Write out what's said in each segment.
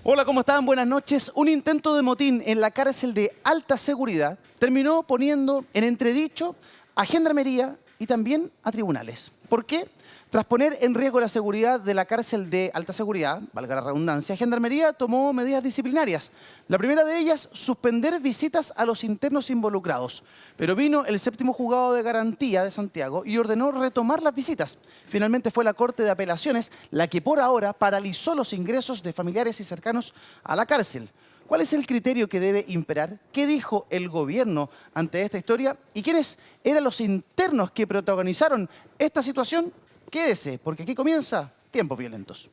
Hola, ¿cómo están? Buenas noches. Un intento de motín en la cárcel de alta seguridad terminó poniendo en entredicho a Gendarmería y también a tribunales. ¿Por qué? Tras poner en riesgo la seguridad de la cárcel de alta seguridad, valga la redundancia, Gendarmería tomó medidas disciplinarias. La primera de ellas, suspender visitas a los internos involucrados. Pero vino el séptimo juzgado de garantía de Santiago y ordenó retomar las visitas. Finalmente fue la Corte de Apelaciones la que por ahora paralizó los ingresos de familiares y cercanos a la cárcel. ¿Cuál es el criterio que debe imperar? ¿Qué dijo el gobierno ante esta historia? ¿Y quiénes eran los internos que protagonizaron esta situación? Quédese, porque aquí comienza Tiempos Violentos.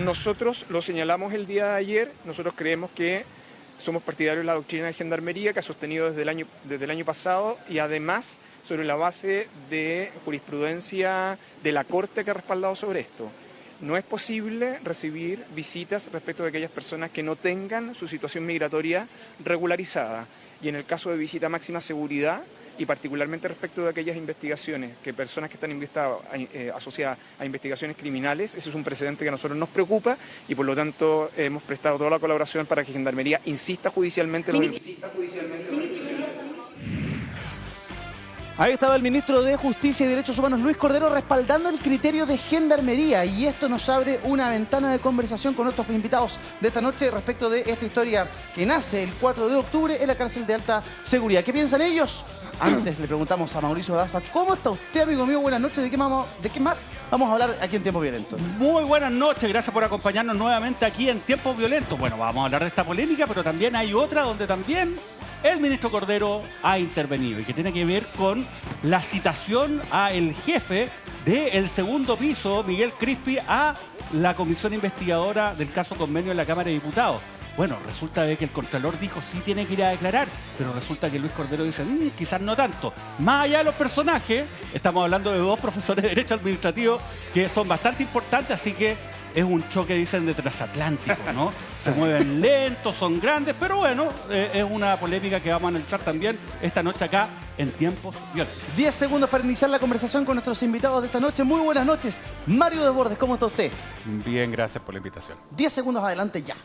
Nosotros lo señalamos el día de ayer, nosotros creemos que somos partidarios de la doctrina de Gendarmería que ha sostenido desde el año pasado y además sobre la base de jurisprudencia de la Corte que ha respaldado sobre esto. No es posible recibir visitas respecto de aquellas personas que no tengan su situación migratoria regularizada. Y en el caso de visita a máxima seguridad, y particularmente respecto de aquellas investigaciones, que personas que están asociadas a investigaciones criminales, ese es un precedente que a nosotros nos preocupa y por lo tanto hemos prestado toda la colaboración para que Gendarmería insista judicialmente. Ahí estaba el ministro de Justicia y Derechos Humanos, Luis Cordero, respaldando el criterio de Gendarmería. Y esto nos abre una ventana de conversación con nuestros invitados de esta noche respecto de esta historia que nace el 4 de octubre en la cárcel de alta seguridad. ¿Qué piensan ellos? Antes le preguntamos a Mauricio Daza, ¿cómo está usted, amigo mío? Buenas noches. ¿De qué más vamos a hablar aquí en Tiempos Violentos? Muy buenas noches. Gracias por acompañarnos nuevamente aquí en Tiempos Violentos. Bueno, vamos a hablar de esta polémica, pero también hay otra donde también el ministro Cordero ha intervenido y que tiene que ver con la citación a el jefe del segundo piso, Miguel Crispi, a la comisión investigadora del caso Convenio en la Cámara de Diputados. Bueno, resulta de que el Contralor dijo sí tiene que ir a declarar, pero resulta que Luis Cordero dice quizás no tanto. Más allá de los personajes, estamos hablando de dos profesores de Derecho Administrativo que son bastante importantes, así que es un choque, dicen, de transatlántico, ¿no? Se mueven lentos, son grandes, pero bueno, es una polémica que vamos a analizar también esta noche acá en Tiempos Violentos. 10 segundos para iniciar la conversación con nuestros invitados de esta noche. Muy buenas noches. Mario Desbordes, ¿cómo está usted? Bien, gracias por la invitación. 10 segundos adelante ya.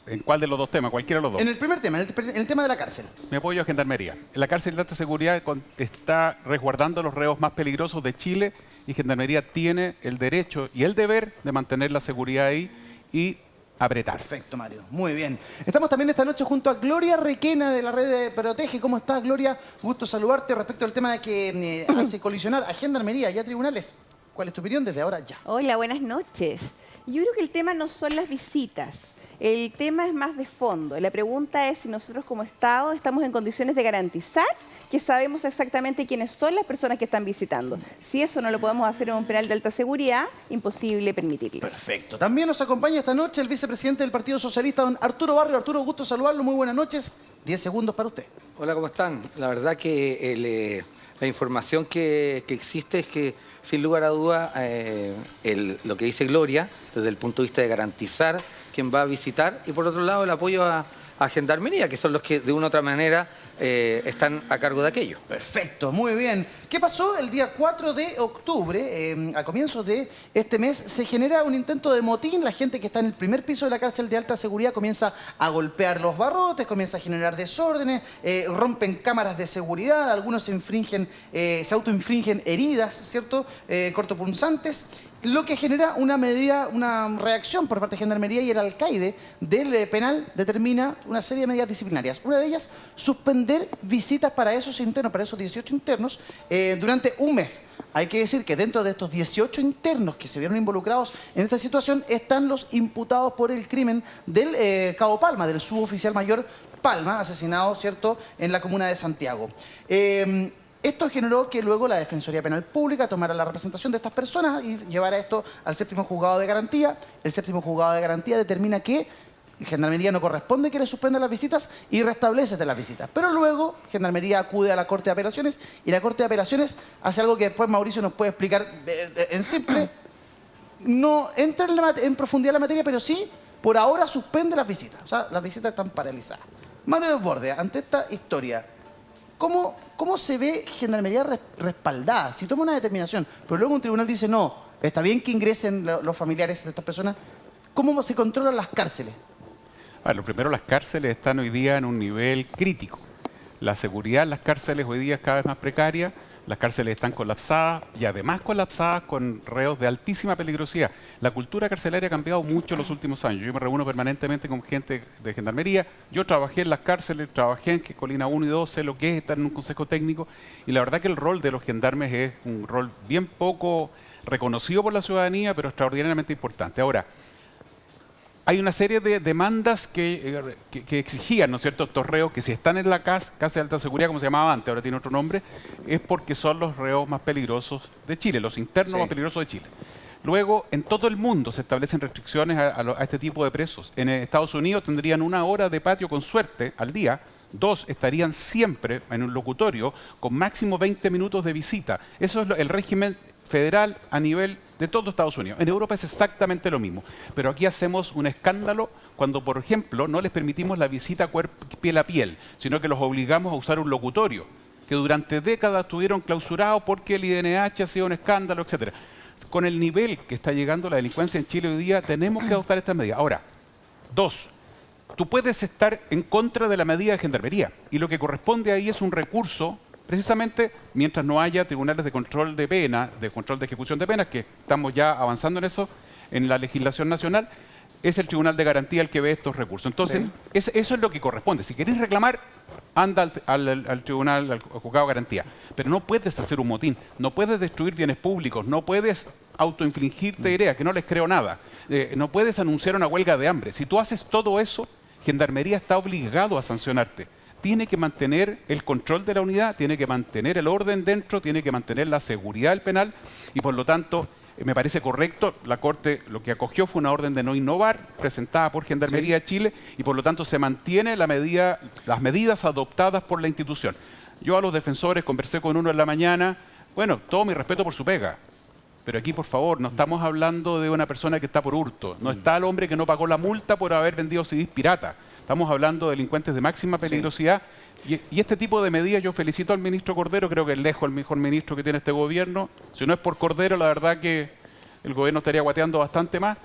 ¿En cuál de los dos temas? Cualquiera de los dos. En el primer tema, en el tema de la cárcel. Me apoyo a Gendarmería. La cárcel de alta seguridad está resguardando a los reos más peligrosos de Chile y Gendarmería tiene el derecho y el deber de mantener la seguridad ahí y apretar. Perfecto, Mario. Muy bien. Estamos también esta noche junto a Gloria Requena de la red de Protege. ¿Cómo estás, Gloria? Gusto saludarte respecto al tema de que hace colisionar a Gendarmería y a tribunales. ¿Cuál es tu opinión desde ahora ya? Hola, buenas noches. Yo creo que el tema no son las visitas. El tema es más de fondo. La pregunta es si nosotros como Estado estamos en condiciones de garantizar que sabemos exactamente quiénes son las personas que están visitando. Si eso no lo podemos hacer en un penal de alta seguridad, imposible permitirlo. Perfecto. También nos acompaña esta noche el vicepresidente del Partido Socialista, don Arturo Barrio. Arturo, gusto saludarlo. Muy buenas noches. 10 segundos para usted. Hola, ¿cómo están? La verdad que la información que existe es que, sin lugar a duda, lo que dice Gloria, desde el punto de vista de garantizar quién va a visitar, y por otro lado el apoyo a Gendarmería, que son los que de una u otra manera están a cargo de aquello. Perfecto, muy bien. ¿Qué pasó? El día 4 de octubre, a comienzos de este mes, se genera un intento de motín. La gente que está en el primer piso de la cárcel de alta seguridad comienza a golpear los barrotes, comienza a generar desórdenes, rompen cámaras de seguridad, algunos se autoinfringen heridas, ¿cierto? Cortopunzantes. Lo que genera una reacción por parte de Gendarmería, y el alcaide del penal determina una serie de medidas disciplinarias. Una de ellas, suspender visitas para esos internos, para esos 18 internos, durante un mes. Hay que decir que dentro de estos 18 internos que se vieron involucrados en esta situación están los imputados por el crimen del Cabo Palma, del suboficial mayor Palma, asesinado, ¿cierto?, en la comuna de Santiago. Esto generó que luego la Defensoría Penal Pública tomara la representación de estas personas y llevara esto al séptimo juzgado de garantía. El séptimo juzgado de garantía determina que Gendarmería no corresponde que le suspenda las visitas y restablece las visitas. Pero luego Gendarmería acude a la Corte de Apelaciones y la Corte de Apelaciones hace algo que después Mauricio nos puede explicar en simple. No entra en profundidad la materia, pero sí, por ahora suspende las visitas. O sea, las visitas están paralizadas. Mario Desbordes, ante esta historia, ¿cómo se ve Gendarmería respaldada? Si toma una determinación, pero luego un tribunal dice no, Está bien que ingresen los familiares de estas personas. ¿Cómo se controlan las cárceles? Lo primero, las cárceles están hoy día en un nivel crítico. La seguridad en las cárceles hoy día es cada vez más precaria. Las cárceles están colapsadas y además colapsadas con reos de altísima peligrosidad. La cultura carcelaria ha cambiado mucho en los últimos años. Yo me reúno permanentemente con gente de Gendarmería. Yo trabajé en las cárceles, trabajé en Colina 1 y 2, sé lo que es estar en un consejo técnico. Y la verdad que el rol de los gendarmes es un rol bien poco reconocido por la ciudadanía, pero extraordinariamente importante. Ahora, hay una serie de demandas que exigían, ¿no es cierto?, estos reos que si están en la casa de alta seguridad, como se llamaba antes, ahora tiene otro nombre, es porque son los reos más peligrosos de Chile, los internos más peligrosos de Chile. Luego, en todo el mundo se establecen restricciones a este tipo de presos. En Estados Unidos tendrían 1 hora de patio con suerte al día, 2 estarían siempre en un locutorio con máximo 20 minutos de visita. Eso es el régimen federal a nivel de todo Estados Unidos. En Europa es exactamente lo mismo, pero aquí hacemos un escándalo cuando, por ejemplo, no les permitimos la visita piel a piel, sino que los obligamos a usar un locutorio, que durante décadas estuvieron clausurados porque el IDNH ha sido un escándalo, etcétera. Con el nivel que está llegando la delincuencia en Chile hoy día, tenemos que adoptar estas medidas. Ahora, 2, tú puedes estar en contra de la medida de Gendarmería, y lo que corresponde ahí es un recurso. Precisamente mientras no haya tribunales de control de pena, de control de ejecución de penas, que estamos ya avanzando en eso, en la legislación nacional, es el Tribunal de Garantía el que ve estos recursos. Entonces, eso es lo que corresponde. Si queréis reclamar, anda al tribunal, al juzgado de garantía. Pero no puedes hacer un motín, no puedes destruir bienes públicos, no puedes autoinfligirte ideas, que no les creo nada. No puedes anunciar una huelga de hambre. Si tú haces todo eso, Gendarmería está obligado a sancionarte. Tiene que mantener el control de la unidad, tiene que mantener el orden dentro, tiene que mantener la seguridad del penal y por lo tanto me parece correcto. La Corte lo que acogió fue una orden de no innovar presentada por Gendarmería de Chile y por lo tanto se mantiene las medidas adoptadas por la institución. Yo a los defensores conversé con uno en la mañana, bueno, todo mi respeto por su pega. Pero aquí, por favor, no estamos hablando de una persona que está por hurto. No está el hombre que no pagó la multa por haber vendido CDs pirata. Estamos hablando de delincuentes de máxima peligrosidad. Y este tipo de medidas, yo felicito al ministro Cordero, creo que es lejos el mejor ministro que tiene este gobierno. Si no es por Cordero, la verdad que el gobierno estaría guateando bastante más.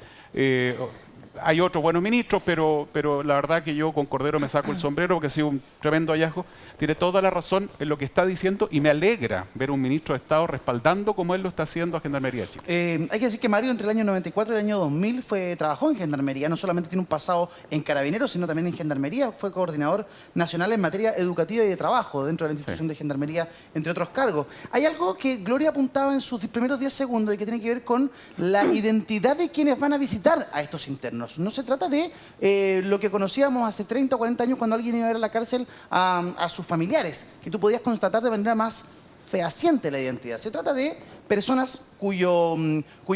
Hay otros buenos ministros, pero la verdad que yo con Cordero me saco el sombrero porque ha sido un tremendo hallazgo. Tiene toda la razón en lo que está diciendo y me alegra ver un ministro de Estado respaldando como él lo está haciendo a Gendarmería de Chile. Hay que decir que Mario entre el año 94 y el año 2000 trabajó en Gendarmería. No solamente tiene un pasado en Carabineros, sino también en Gendarmería. Fue coordinador nacional en materia educativa y de trabajo dentro de la institución de Gendarmería, entre otros cargos. Hay algo que Gloria apuntaba en sus primeros 10 segundos y que tiene que ver con la identidad de quienes van a visitar a estos internos. No se trata de lo que conocíamos hace 30 o 40 años cuando alguien iba a ver a la cárcel a sus familiares, que tú podías constatar de manera más fehaciente la identidad. Se trata de personas cuyo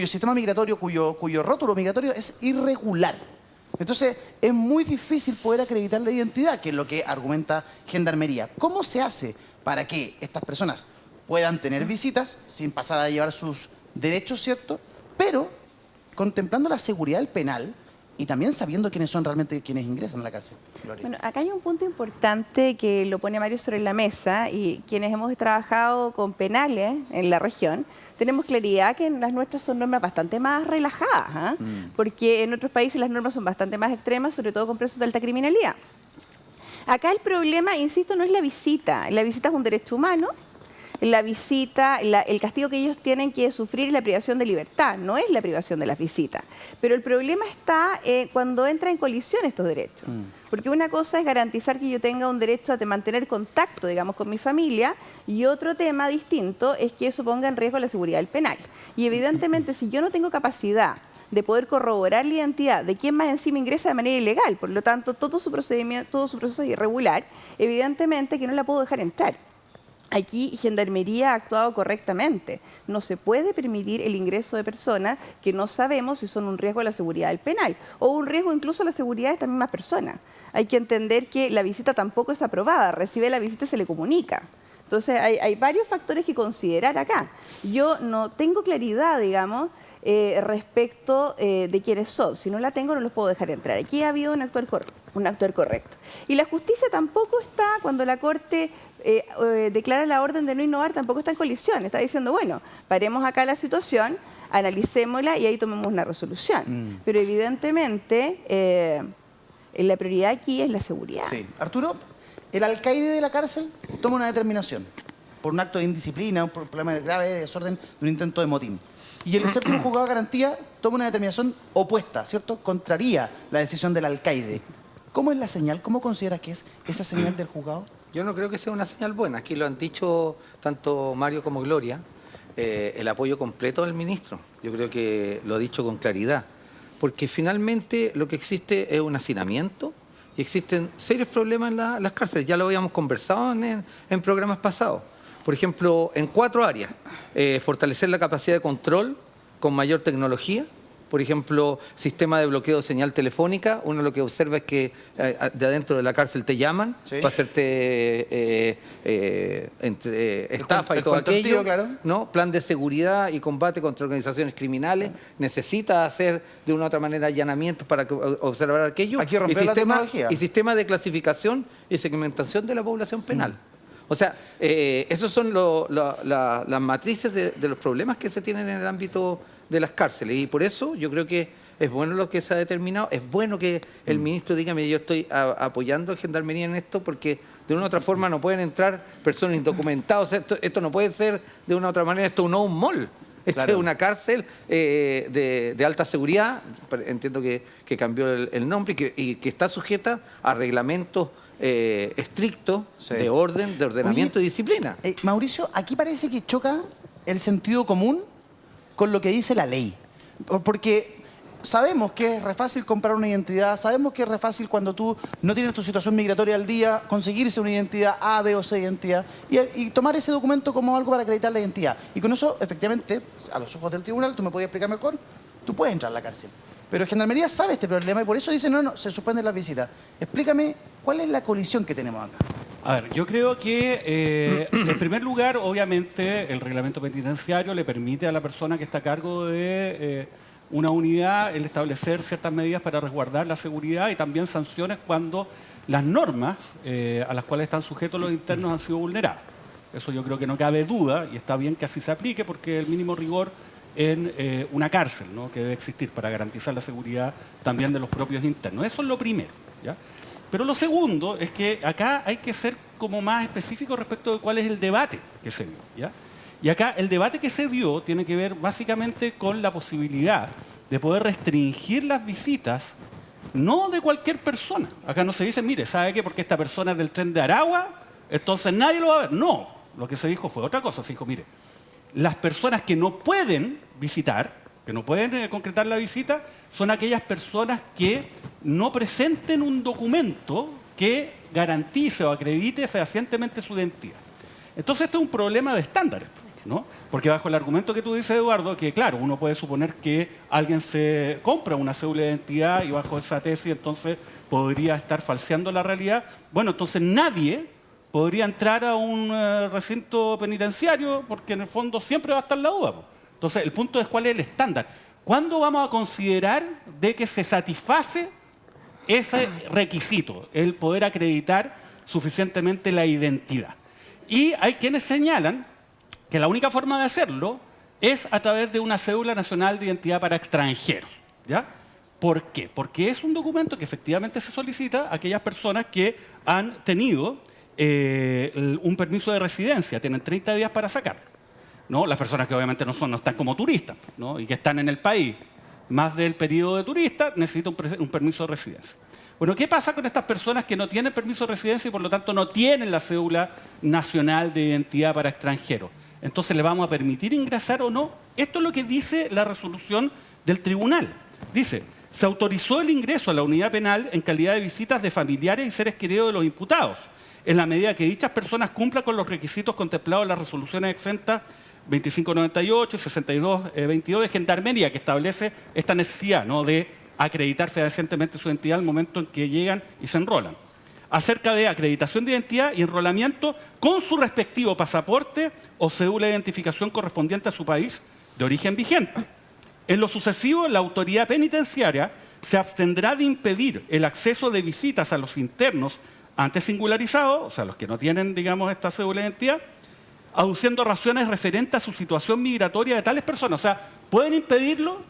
sistema migratorio, cuyo rótulo migratorio es irregular. Entonces, es muy difícil poder acreditar la identidad, que es lo que argumenta Gendarmería. ¿Cómo se hace para que estas personas puedan tener visitas sin pasar a llevar sus derechos, ¿cierto? Pero contemplando la seguridad del penal y también sabiendo quiénes son realmente quienes ingresan a la cárcel. Gloria. Bueno, acá hay un punto importante que lo pone Mario sobre la mesa y quienes hemos trabajado con penales en la región, tenemos claridad que en las nuestras son normas bastante más relajadas, porque en otros países las normas son bastante más extremas, sobre todo con presos de alta criminalidad. Acá el problema, insisto, no es la visita es un derecho humano. La visita, el castigo que ellos tienen que sufrir es la privación de libertad, no es la privación de las visitas. Pero el problema está cuando entra en colisión estos derechos. Porque una cosa es garantizar que yo tenga un derecho a mantener contacto, digamos, con mi familia, y otro tema distinto es que eso ponga en riesgo la seguridad del penal. Y evidentemente, si yo no tengo capacidad de poder corroborar la identidad de quien más encima ingresa de manera ilegal, por lo tanto, todo su procedimiento, todo su proceso es irregular, evidentemente que no la puedo dejar entrar. Aquí Gendarmería ha actuado correctamente. No se puede permitir el ingreso de personas que no sabemos si son un riesgo a la seguridad del penal o un riesgo incluso a la seguridad de estas mismas personas. Hay que entender que la visita tampoco es aprobada, recibe la visita y se le comunica. Entonces hay varios factores que considerar acá. Yo no tengo claridad, digamos, respecto de quiénes son. Si no la tengo, no los puedo dejar entrar. Aquí ha habido un actuar correcto. Y la justicia tampoco está, cuando la Corte declara la orden de no innovar, tampoco está en colisión. Está diciendo, bueno, paremos acá la situación, analicémosla y ahí tomemos una resolución. Pero evidentemente la prioridad aquí es la seguridad. Sí. Arturo, el alcaide de la cárcel toma una determinación por un acto de indisciplina, por un problema grave de desorden, de un intento de motín. Y el séptimo juzgado de garantía toma una determinación opuesta, ¿cierto? Contraría la decisión del alcaide. ¿Cómo es la señal? ¿Cómo consideras que es esa señal del juzgado? Yo no creo que sea una señal buena. Aquí lo han dicho tanto Mario como Gloria, el apoyo completo del ministro. Yo creo que lo ha dicho con claridad. Porque finalmente lo que existe es un hacinamiento y existen serios problemas en las cárceles. Ya lo habíamos conversado en programas pasados. Por ejemplo, en 4 áreas. Fortalecer la capacidad de control con mayor tecnología. Por ejemplo, sistema de bloqueo de señal telefónica. Uno lo que observa es que de adentro de la cárcel te llaman para hacerte estafa y todo aquello. Claro. ¿No? Plan de seguridad y combate contra organizaciones criminales. Necesita hacer de una u otra manera allanamientos para observar aquello. Hay que romper la tecnología. Y sistema de clasificación y segmentación de la población penal. O sea, esos son las matrices de los problemas que se tienen en el ámbito de las cárceles. Y por eso yo creo que es bueno lo que se ha determinado. Es bueno que el ministro diga, mire, yo estoy apoyando a Gendarmería en esto porque de una u otra forma no pueden entrar personas indocumentadas. Esto no puede ser de una u otra manera, esto no es un mall. Esto es una cárcel de alta seguridad, entiendo que cambió el nombre y que está sujeta a reglamentos estrictos de orden, de ordenamiento. Oye, y disciplina. Mauricio, aquí parece que choca el sentido común con lo que dice la ley. Porque sabemos que es re fácil comprar una identidad, sabemos que es re fácil cuando tú no tienes tu situación migratoria al día, conseguirse una identidad A, B o C identidad y tomar ese documento como algo para acreditar la identidad. Y con eso, efectivamente, a los ojos del tribunal, tú me puedes explicar mejor, tú puedes entrar a la cárcel. Pero Gendarmería sabe este problema y por eso dice, no, se suspenden las visitas. Explícame, ¿cuál es la colisión que tenemos acá? A ver, yo creo que, en primer lugar, obviamente, el reglamento penitenciario le permite a la persona que está a cargo de una unidad el establecer ciertas medidas para resguardar la seguridad y también sanciones cuando las normas a las cuales están sujetos los internos han sido vulneradas. Eso yo creo que no cabe duda y está bien que así se aplique porque el mínimo rigor en una cárcel, ¿no?, que debe existir para garantizar la seguridad también de los propios internos. Eso es lo primero, ¿ya? Pero lo segundo es que acá hay que ser como más específico respecto de cuál es el debate que se dio, ¿ya? Y acá el debate que se dio tiene que ver básicamente con la posibilidad de poder restringir las visitas no de cualquier persona. Acá no se dice, mire, ¿sabe qué? Porque esta persona es del tren de Aragua, entonces nadie lo va a ver. No, lo que se dijo fue otra cosa. Se dijo, mire, las personas que no pueden visitar, que no pueden concretar la visita, son aquellas personas que no presenten un documento que garantice o acredite fehacientemente su identidad. Entonces, este es un problema de estándares, ¿no? Porque bajo el argumento que tú dices, Eduardo, que claro, uno puede suponer que alguien se compra una cédula de identidad y bajo esa tesis entonces podría estar falseando la realidad. Bueno, entonces nadie podría entrar a un recinto penitenciario porque en el fondo siempre va a estar la duda. Entonces, el punto es cuál es el estándar. ¿Cuándo vamos a considerar de que se satisface ese requisito, el poder acreditar suficientemente la identidad? Y hay quienes señalan que la única forma de hacerlo es a través de una cédula nacional de identidad para extranjeros, ¿ya? ¿Por qué? Porque es un documento que efectivamente se solicita a aquellas personas que han tenido un permiso de residencia, tienen 30 días para sacarlo, ¿no? Las personas que obviamente no están como turistas, ¿no?, y que están en el país más del periodo de turista necesitan un permiso de residencia. Bueno, ¿qué pasa con estas personas que no tienen permiso de residencia y por lo tanto no tienen la cédula nacional de identidad para extranjeros? Entonces, ¿le vamos a permitir ingresar o no? Esto es lo que dice la resolución del tribunal. Dice, se autorizó el ingreso a la unidad penal en calidad de visitas de familiares y seres queridos de los imputados, en la medida que dichas personas cumplan con los requisitos contemplados en las resoluciones exentas 2598 y 6222 de Gendarmería, que establece esta necesidad, ¿no?, de acreditar fehacientemente su identidad al momento en que llegan y se enrolan. Acerca de acreditación de identidad y enrolamiento con su respectivo pasaporte o cédula de identificación correspondiente a su país de origen vigente. En lo sucesivo, la autoridad penitenciaria se abstendrá de impedir el acceso de visitas a los internos antes singularizados, o sea, los que no tienen, digamos, esta cédula de identidad, aduciendo razones referentes a su situación migratoria de tales personas. O sea, Pueden impedirlo,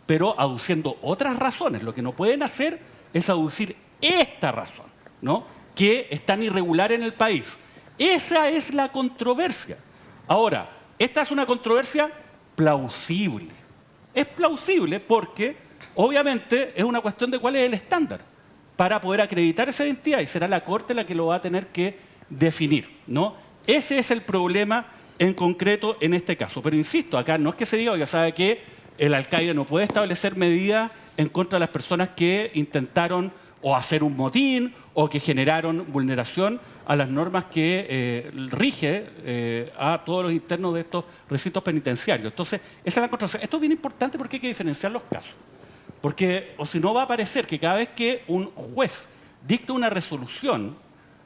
pero aduciendo otras razones. Lo que no pueden hacer es aducir esta razón, ¿no? Que es tan irregular en el país. Esa es la controversia. Ahora, esta es una controversia plausible. Es plausible porque, obviamente, es una cuestión de cuál es el estándar para poder acreditar esa identidad y será la Corte la que lo va a tener que definir, ¿no? Ese es el problema en concreto en este caso. Pero insisto, acá no es que se diga, oiga, sabe que el alcaide no puede establecer medidas en contra de las personas que intentaron o hacer un motín o que generaron vulneración a las normas que rige a todos los internos de estos recintos penitenciarios. Entonces, esa es la controversia. Esto es bien importante porque hay que diferenciar los casos. Porque, o si no, va a parecer que cada vez que un juez dicta una resolución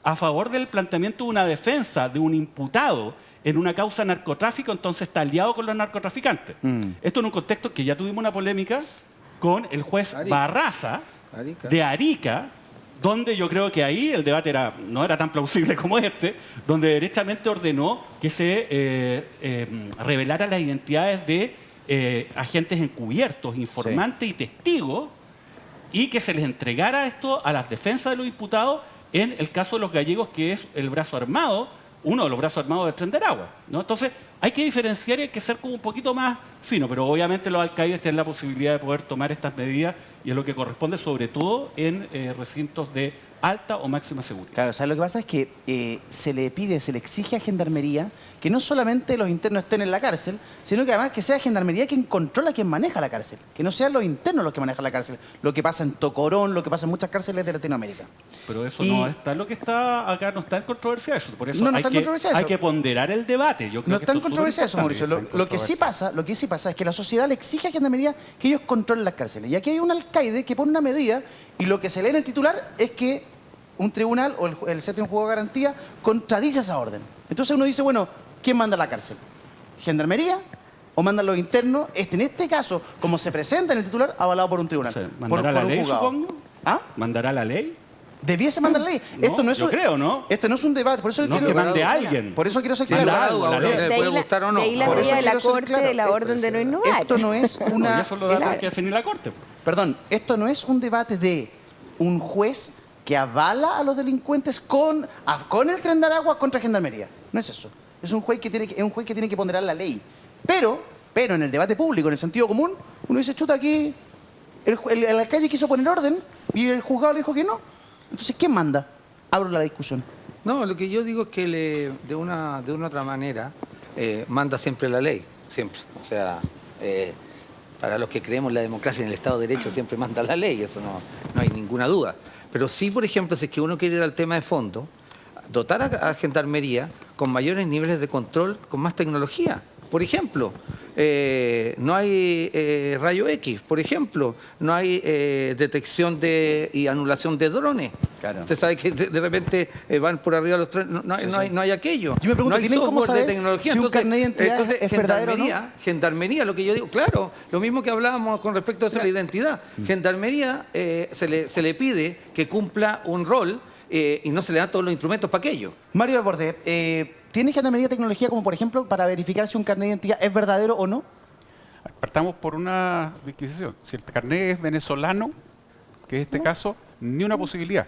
a favor del planteamiento de una defensa de un imputado en una causa de narcotráfico, entonces está aliado con los narcotraficantes. Esto en un contexto que ya tuvimos una polémica con el juez Barraza de Arica, donde yo creo que ahí el debate no era tan plausible como este, donde derechamente ordenó que se revelaran las identidades de agentes encubiertos, informantes y testigos, y que se les entregara esto a las defensas de los imputados en el caso de los gallegos, que es el brazo armado, uno de los brazos armados de Tren de Aragua, ¿no? Entonces, hay que diferenciar y hay que ser como un poquito más fino, pero obviamente los alcaides tienen la posibilidad de poder tomar estas medidas y es lo que corresponde sobre todo en recintos de alta o máxima seguridad. Claro, o sea, lo que pasa es que se le exige a Gendarmería que no solamente los internos estén en la cárcel, sino que además que sea Gendarmería quien controla, quien maneja la cárcel. Que no sean los internos los que manejan la cárcel. Lo que pasa en Tocorón, lo que pasa en muchas cárceles de Latinoamérica. Pero eso no está lo que está acá, no está en controversia eso. Por eso No está en controversia eso. Hay que ponderar el debate. Yo creo No que está en esto es controversia eso, Mauricio. superimportante. Lo que sí pasa es que la sociedad le exige a Gendarmería que ellos controlen las cárceles. Y aquí hay un alcaide que pone una medida y lo que se lee en el titular es que un tribunal o el séptimo juzgado de garantía contradice esa orden. Entonces uno dice, bueno, ¿quién manda a la cárcel? ¿Gendarmería o mandan los internos? En este caso, como se presenta en el titular, avalado por un tribunal. O sea, ¿mandará la ley, supongo? ¿Ah? ¿Mandará la ley? Debiese mandar la ley. No, yo creo, ¿no? Esto no es un debate, por eso No, que mande a alguien. Por eso quiero ser Sin claro. duda, a uno le puede gustar o no. De ahí la Por eso medida de la quiero ser Corte claro. de la orden de no innovar. Esto no es Y una... eso lo da que definir la Corte. Perdón, esto no es un debate de un juez que avala a los delincuentes con el Tren de Aragua contra Gendarmería. No es eso. Es un juez que tiene que ponderar la ley. Pero en el debate público, en el sentido común, uno dice, chuta, aquí el alcalde quiso poner orden y el juzgado le dijo que no. Entonces, ¿quién manda? Abro la discusión. No, lo que yo digo es que de una otra manera manda siempre la ley, siempre. O sea, para los que creemos en la democracia y en el Estado de Derecho siempre manda la ley, eso no hay ninguna duda. Pero sí, por ejemplo, si es que uno quiere ir al tema de fondo, dotar a Gendarmería con mayores niveles de control, con más tecnología. Por ejemplo, no hay rayo X, por ejemplo, no hay detección y anulación de drones. Claro. Usted sabe que de repente van por arriba los trenes, no hay aquello. Yo me pregunto, no hay ¿tienen cómo software de saber tecnología. si un Entonces, carnet de identidad es verdadero o no? Gendarmería, lo que yo digo, claro, lo mismo que hablábamos con respecto a eso, la identidad. Gendarmería se le pide que cumpla un rol y no se le dan todos los instrumentos para aquello. Mario Desbordes, ¿tiene Gendarmería tecnología como, por ejemplo, para verificar si un carnet de identidad es verdadero o no? Partamos por una disquisición. Si el carnet es venezolano, que es este caso, ni una posibilidad.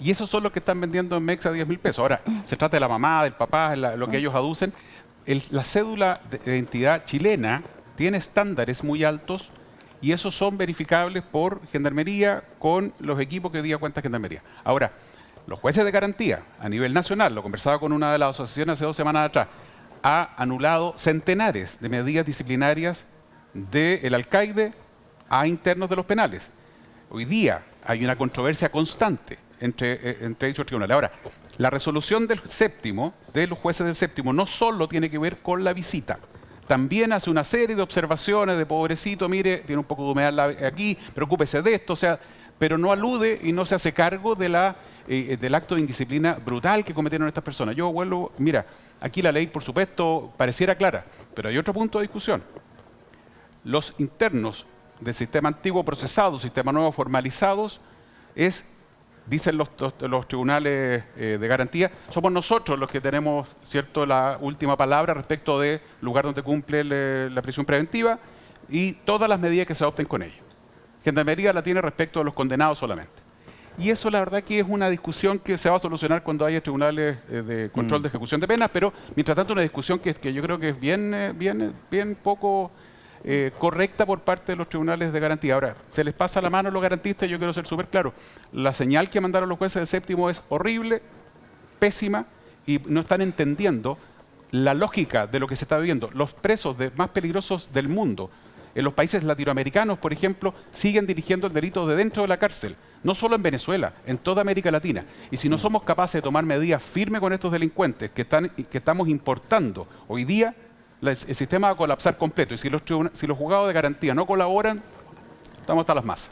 Y esos son los que están vendiendo en Mex a 10.000 pesos. Ahora, se trata de la mamá, del papá, lo que ellos aducen. La cédula de identidad chilena tiene estándares muy altos y esos son verificables por Gendarmería con los equipos que hoy día cuenta Gendarmería. Ahora, los jueces de garantía a nivel nacional, lo conversaba con una de las asociaciones hace 2 semanas atrás, ha anulado centenares de medidas disciplinarias del alcaide a internos de los penales. Hoy día hay una controversia constante entre dichos tribunales. Ahora, la resolución del séptimo, de los jueces del séptimo, no solo tiene que ver con la visita, también hace una serie de observaciones de pobrecito, mire, tiene un poco de humedad aquí, preocúpese de esto, o sea, pero no alude y no se hace cargo de del acto de indisciplina brutal que cometieron estas personas. Yo vuelvo, mira, aquí la ley, por supuesto, pareciera clara, pero hay otro punto de discusión. Los internos del sistema antiguo procesado, sistema nuevo formalizados, dicen los tribunales de garantía, somos nosotros los que tenemos, ¿cierto?, la última palabra respecto del lugar donde cumple la prisión preventiva, y todas las medidas que se adopten con ello. Gendarmería la tiene respecto a los condenados solamente. Y eso la verdad que es una discusión que se va a solucionar cuando haya tribunales de control de ejecución de penas, pero mientras tanto una discusión que yo creo que es bien poco correcta por parte de los tribunales de garantía. Ahora, se les pasa la mano a los garantistas, yo quiero ser súper claro. La señal que mandaron los jueces de séptimo es horrible, pésima, y no están entendiendo la lógica de lo que se está viviendo. Los presos más peligrosos del mundo, en los países latinoamericanos, por ejemplo, siguen dirigiendo el delito de dentro de la cárcel. No solo en Venezuela, en toda América Latina. Y si no somos capaces de tomar medidas firmes con estos delincuentes que estamos importando hoy día, el sistema va a colapsar completo. Y si los juzgados de garantía no colaboran, estamos hasta las masas.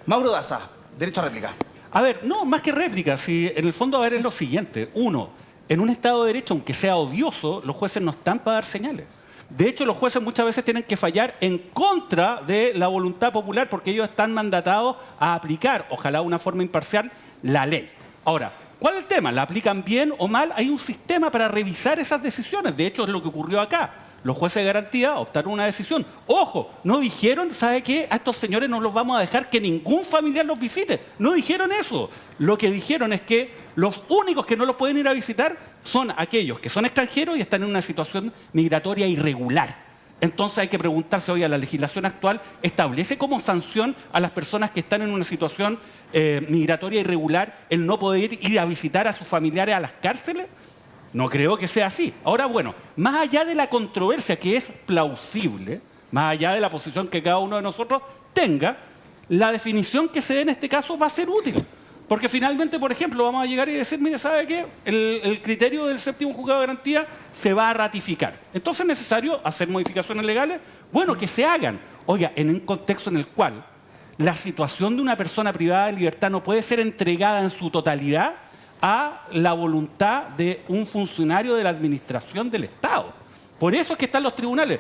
Mauro Daza, derecho a réplica. A ver, no, más que réplica, si en el fondo a ver es lo siguiente. Uno, en un Estado de Derecho, aunque sea odioso, los jueces no están para dar señales. De hecho, los jueces muchas veces tienen que fallar en contra de la voluntad popular porque ellos están mandatados a aplicar, ojalá de una forma imparcial, la ley. Ahora, ¿cuál es el tema? ¿La aplican bien o mal? Hay un sistema para revisar esas decisiones. De hecho, es lo que ocurrió acá. Los jueces de garantía optaron una decisión. Ojo, no dijeron, ¿sabe qué? A estos señores no los vamos a dejar que ningún familiar los visite. No dijeron eso. Lo que dijeron es que los únicos que no los pueden ir a visitar son aquellos que son extranjeros y están en una situación migratoria irregular. Entonces hay que preguntarse, oye, ¿la legislación actual establece como sanción a las personas que están en una situación migratoria irregular el no poder ir a visitar a sus familiares a las cárceles? No creo que sea así. Ahora, bueno, más allá de la controversia que es plausible, más allá de la posición que cada uno de nosotros tenga, la definición que se dé en este caso va a ser útil. Porque finalmente, por ejemplo, vamos a llegar y decir, mire, ¿sabe qué? El criterio del séptimo juzgado de garantía se va a ratificar. Entonces es necesario hacer modificaciones legales. Bueno, que se hagan. Oiga, en un contexto en el cual la situación de una persona privada de libertad no puede ser entregada en su totalidad a la voluntad de un funcionario de la administración del Estado. Por eso es que están los tribunales.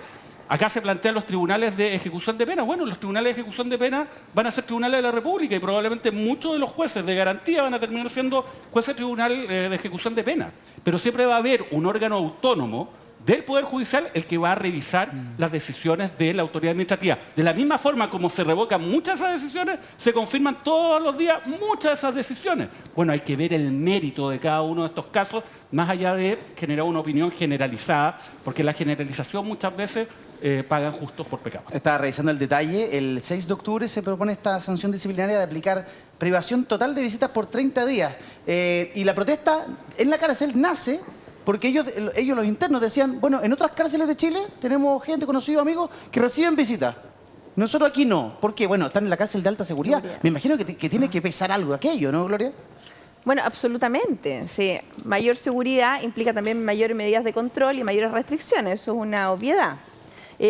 Acá se plantean los tribunales de ejecución de pena. Bueno, los tribunales de ejecución de pena van a ser tribunales de la República y probablemente muchos de los jueces de garantía van a terminar siendo jueces de tribunal de ejecución de pena. Pero siempre va a haber un órgano autónomo del Poder Judicial el que va a revisar las decisiones de la autoridad administrativa. De la misma forma como se revocan muchas de esas decisiones, se confirman todos los días muchas de esas decisiones. Bueno, hay que ver el mérito de cada uno de estos casos, más allá de generar una opinión generalizada, porque la generalización muchas veces pagan justos por pecado. Estaba revisando el detalle. El 6 de octubre se propone esta sanción disciplinaria de aplicar privación total de visitas por 30 días. Y la protesta en la cárcel nace porque ellos los internos decían, bueno, en otras cárceles de Chile tenemos gente, conocidos, amigos, que reciben visitas. Nosotros aquí no. ¿Por qué? Bueno, están en la cárcel de alta seguridad. Me imagino que tiene que pesar algo aquello, ¿no, Gloria? Bueno, absolutamente. Sí. Mayor seguridad implica también mayores medidas de control y mayores restricciones. Eso es una obviedad.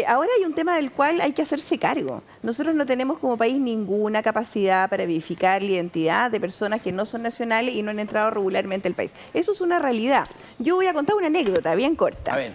Ahora hay un tema del cual hay que hacerse cargo. Nosotros no tenemos como país ninguna capacidad para verificar la identidad de personas que no son nacionales y no han entrado regularmente al país. Eso es una realidad. Yo voy a contar una anécdota bien corta. A ver.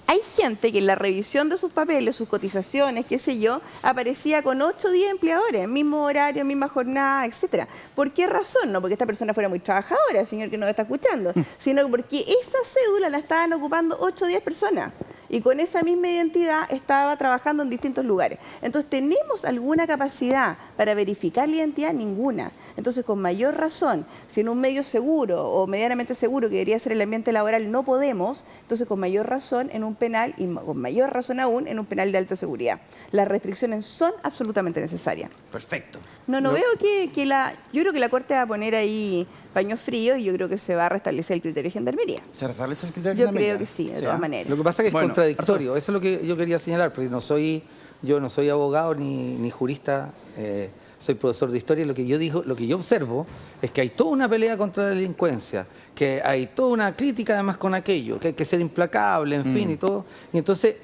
Hay gente que en la revisión de sus papeles, sus cotizaciones, qué sé yo, aparecía con 8 o 10 empleadores, mismo horario, misma jornada, etcétera. ¿Por qué razón? No porque esta persona fuera muy trabajadora, señor que nos está escuchando, sino porque esa cédula la estaban ocupando 8 o 10 personas. Y con esa misma identidad estaba trabajando en distintos lugares. Entonces, ¿tenemos alguna capacidad para verificar la identidad? Ninguna. Entonces, con mayor razón, si en un medio seguro o medianamente seguro, que debería ser el ambiente laboral, no podemos, entonces con mayor razón en un penal y con mayor razón aún en un penal de alta seguridad. Las restricciones son absolutamente necesarias. Perfecto. No veo que la... Yo creo que la Corte va a poner ahí paños fríos y yo creo que se va a restablecer el criterio de gendarmería. ¿Se restablece el criterio de Yo gendarmería? creo que sí, de todas maneras. Lo que pasa es que Bueno, es contradictorio. Eso es lo que yo quería señalar, porque yo no soy abogado ni jurista, soy profesor de historia. Lo que yo observo es que hay toda una pelea contra la delincuencia, que hay toda una crítica además con aquello, que hay que ser implacable, en fin, y todo. Y entonces,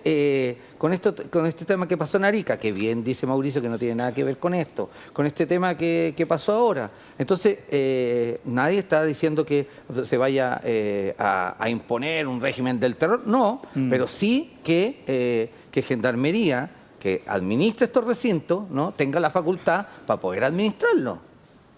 con este tema que pasó en Arica, que bien dice Mauricio que no tiene nada que ver con esto, con este tema que pasó ahora. Entonces, nadie está diciendo que se vaya a imponer un régimen del terror, no, pero sí que Gendarmería, que administra estos recintos, ¿no?, tenga la facultad para poder administrarlo.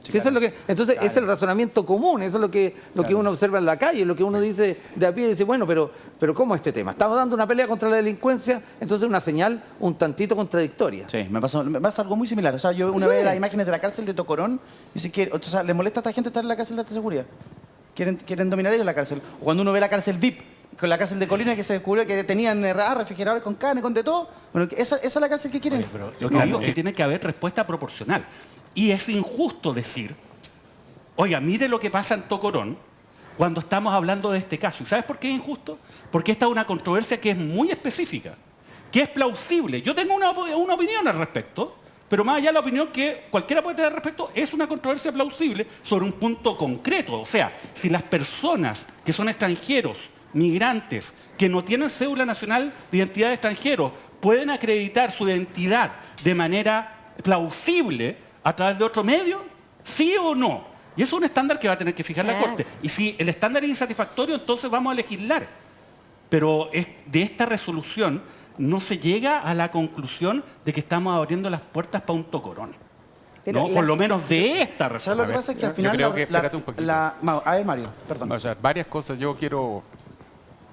Sí, eso es lo que, entonces, ese es el razonamiento común, eso es lo que uno observa en la calle, lo que uno dice de a pie, dice, bueno, pero ¿cómo este tema? Estamos dando una pelea contra la delincuencia, entonces una señal un tantito contradictoria. Sí, me pasa algo muy similar. O sea, yo una vez las imágenes de la cárcel de Tocorón, y si quiere, o sea, ¿les molesta a esta gente estar en la cárcel de alta seguridad? ¿Quieren dominar ellos la cárcel? O cuando uno ve la cárcel VIP, con la cárcel de Colina, que se descubrió que tenían refrigeradores con carne, con de todo. Bueno, esa es la cárcel que quieren. Oye, pero yo digo que tiene que haber respuesta proporcional. Y es injusto decir, oiga, mire lo que pasa en Tocorón cuando estamos hablando de este caso. ¿Y sabes por qué es injusto? Porque esta es una controversia que es muy específica, que es plausible. Yo tengo una opinión al respecto, pero más allá de la opinión que cualquiera puede tener al respecto, es una controversia plausible sobre un punto concreto. O sea, si las personas que son extranjeros, migrantes, que no tienen cédula nacional de identidad de extranjero, pueden acreditar su identidad de manera plausible a través de otro medio, ¿sí o no? Y eso es un estándar que va a tener que fijar la Corte. Y si el estándar es insatisfactorio, entonces vamos a legislar. Pero de esta resolución no se llega a la conclusión de que estamos abriendo las puertas para un Tocorón. No, por lo menos de esta resolución. ¿Sabes lo que pasa? Es que al final... Yo creo que, espérate un poquito. A ver, Mario, perdón. O sea, varias cosas. Yo quiero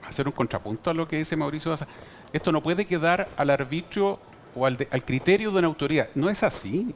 hacer un contrapunto a lo que dice Mauricio Daza. Esto no puede quedar al arbitrio o al criterio de una autoridad. No es así.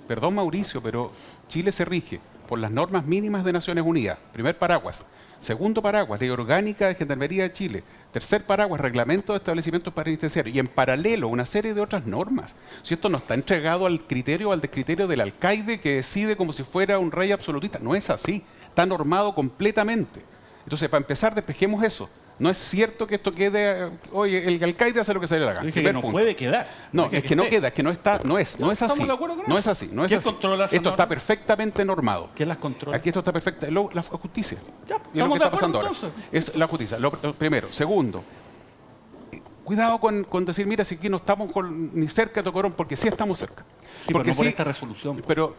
Perdón, Mauricio, pero Chile se rige por las normas mínimas de Naciones Unidas. Primer paraguas. Segundo paraguas, Ley Orgánica de Gendarmería de Chile. Tercer paraguas, Reglamento de Establecimientos Penitenciarios. Y en paralelo, una serie de otras normas. Si esto no está entregado al criterio o al descriterio del alcaide que decide como si fuera un rey absolutista. No es así. Está normado completamente. Entonces, para empezar, despejemos eso. No es cierto que esto quede... Oye, el alcaide hace lo que se le da la gana. Dije que no puede quedar. No, es que no queda, es que no está, no es así. ¿Estamos de acuerdo con eso? No es así, no es ¿Quién así. controla esas Esto está normas? perfectamente normado. ¿Quién las controla? Aquí esto está perfecto. La justicia. Ya, Y es lo estamos que de está acuerdo, pasando ahora. entonces. Es la justicia. Lo primero. Segundo, cuidado con decir, mira, si aquí no estamos ni cerca de Tocorón, porque sí estamos cerca. Sí, porque no por esta resolución. Pero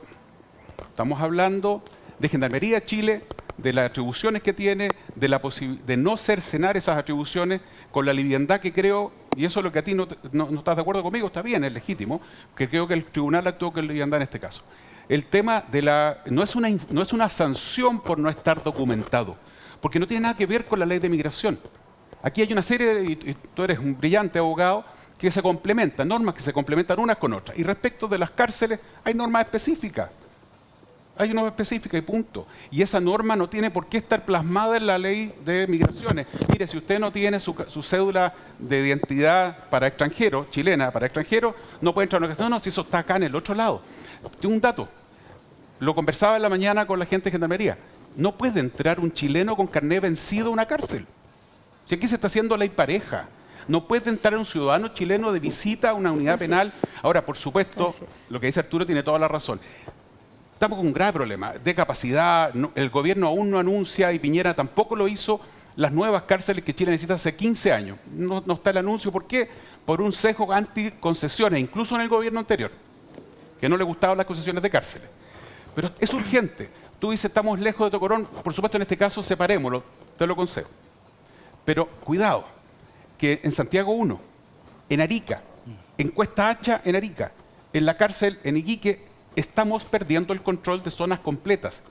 estamos hablando de Gendarmería de Chile, de las atribuciones que tiene, de no cercenar esas atribuciones con la liviandad que creo, y eso es lo que a ti no estás de acuerdo conmigo, está bien, es legítimo, que creo que el tribunal actuó con liviandad en este caso. El tema de no es una sanción por no estar documentado, porque no tiene nada que ver con la ley de migración. Aquí hay una serie, y tú eres un brillante abogado, que se complementan, normas que se complementan unas con otras. Y respecto de las cárceles, hay normas específicas. Hay una norma específica y punto. Y esa norma no tiene por qué estar plasmada en la ley de migraciones. Mire, si usted no tiene su cédula de identidad para extranjero, chilena para extranjero, no puede entrar a una cárcel. No, si eso está acá en el otro lado. Tengo un dato. Lo conversaba en la mañana con la gente de Gendarmería. No puede entrar un chileno con carné vencido a una cárcel. Si aquí se está haciendo ley pareja. No puede entrar un ciudadano chileno de visita a una unidad penal. Ahora, por supuesto, lo que dice Arturo tiene toda la razón. Estamos con un grave problema de capacidad. El gobierno aún no anuncia, y Piñera tampoco lo hizo, las nuevas cárceles que Chile necesita hace 15 años. No está el anuncio. ¿Por qué? Por un sesgo anticoncesiones, incluso en el gobierno anterior, que no le gustaban las concesiones de cárceles. Pero es urgente. Tú dices, estamos lejos de Tocorón. Por supuesto, en este caso, separémoslo. Te lo concedo. Pero cuidado, que en Santiago 1, en Arica, en Cuesta Hacha, en Arica, en la cárcel en Iquique, estamos perdiendo el control de zonas completas.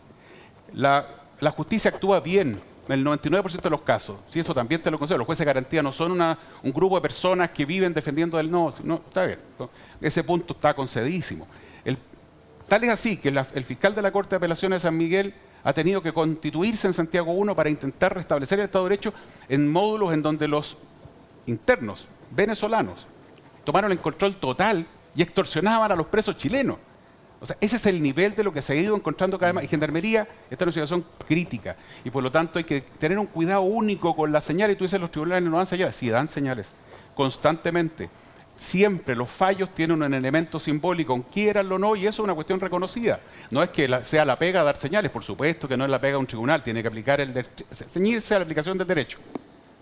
La justicia actúa bien en el 99% de los casos. Sí, eso también te lo concedo. Los jueces de garantía no son un grupo de personas que viven defendiendo el no, está bien. Ese punto está concedísimo. Tal es así que el fiscal de la Corte de Apelaciones de San Miguel ha tenido que constituirse en Santiago 1 para intentar restablecer el Estado de Derecho en módulos en donde los internos venezolanos tomaron el control total y extorsionaban a los presos chilenos. O sea, ese es el nivel de lo que se ha ido encontrando cada vez más. Y Gendarmería está en una situación crítica. Y por lo tanto hay que tener un cuidado único con las señales. Y tú dices, los tribunales no dan señales. Sí, dan señales. Constantemente. Siempre los fallos tienen un elemento simbólico, quieranlo o no, y eso es una cuestión reconocida. No es que sea la pega dar señales, por supuesto que no es la pega de un tribunal, tiene que aplicar ceñirse a la aplicación del derecho.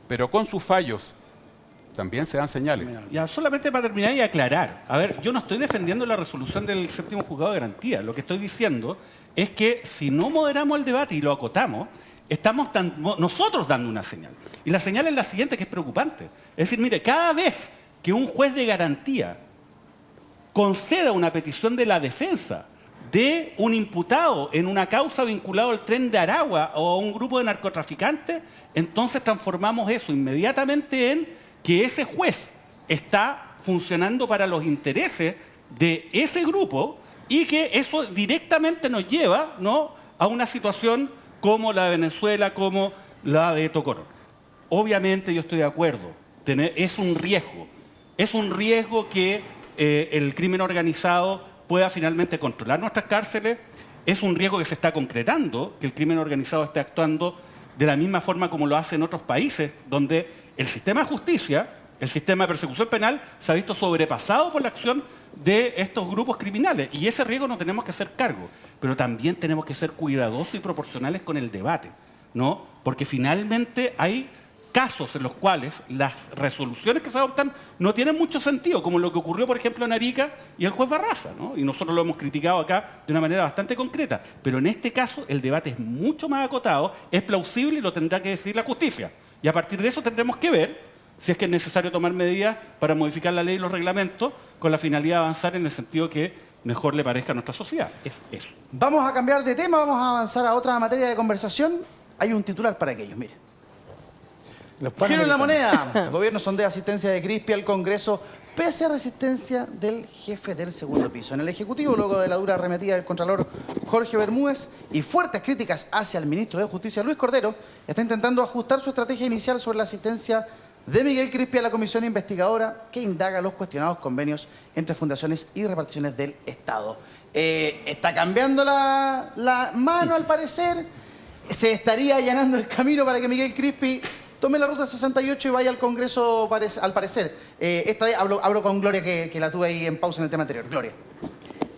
Pero con sus fallos también se dan señales. Ya, solamente para terminar y aclarar. A ver, yo no estoy defendiendo la resolución del séptimo juzgado de garantía. Lo que estoy diciendo es que si no moderamos el debate y lo acotamos, estamos nosotros dando una señal. Y la señal es la siguiente, que es preocupante. Es decir, mire, cada vez que un juez de garantía conceda una petición de la defensa de un imputado en una causa vinculado al Tren de Aragua o a un grupo de narcotraficantes, entonces transformamos eso inmediatamente en que ese juez está funcionando para los intereses de ese grupo y que eso directamente nos lleva, ¿no?, a una situación como la de Venezuela, como la de Tocorón. Obviamente yo estoy de acuerdo, es un riesgo que el crimen organizado pueda finalmente controlar nuestras cárceles, es un riesgo que se está concretando, que el crimen organizado esté actuando de la misma forma como lo hace en otros países, donde el sistema de justicia, el sistema de persecución penal, se ha visto sobrepasado por la acción de estos grupos criminales. Y ese riesgo no tenemos que hacer cargo, pero también tenemos que ser cuidadosos y proporcionales con el debate, ¿no? Porque finalmente hay casos en los cuales las resoluciones que se adoptan no tienen mucho sentido, como lo que ocurrió, por ejemplo, en Arica y el juez Barraza, ¿no? Y nosotros lo hemos criticado acá de una manera bastante concreta. Pero en este caso el debate es mucho más acotado, es plausible y lo tendrá que decidir la justicia. Y a partir de eso tendremos que ver si es que es necesario tomar medidas para modificar la ley y los reglamentos con la finalidad de avanzar en el sentido que mejor le parezca a nuestra sociedad. Es eso. Vamos a cambiar de tema, vamos a avanzar a otra materia de conversación. Hay un titular para aquellos, mire. Giro en la moneda. El gobierno sondea asistencia de Crispi al Congreso pese a resistencia del jefe del segundo piso. En el Ejecutivo, luego de la dura arremetida del Contralor Jorge Bermúdez y fuertes críticas hacia el ministro de Justicia, Luis Cordero, está intentando ajustar su estrategia inicial sobre la asistencia de Miguel Crispi a la comisión investigadora que indaga los cuestionados convenios entre fundaciones y reparticiones del Estado. Está cambiando la mano, al parecer. Se estaría allanando el camino para que Miguel Crispi tome la ruta 68 y vaya al Congreso, al parecer. Esta vez hablo con Gloria, que la tuve ahí en pausa en el tema anterior. Gloria.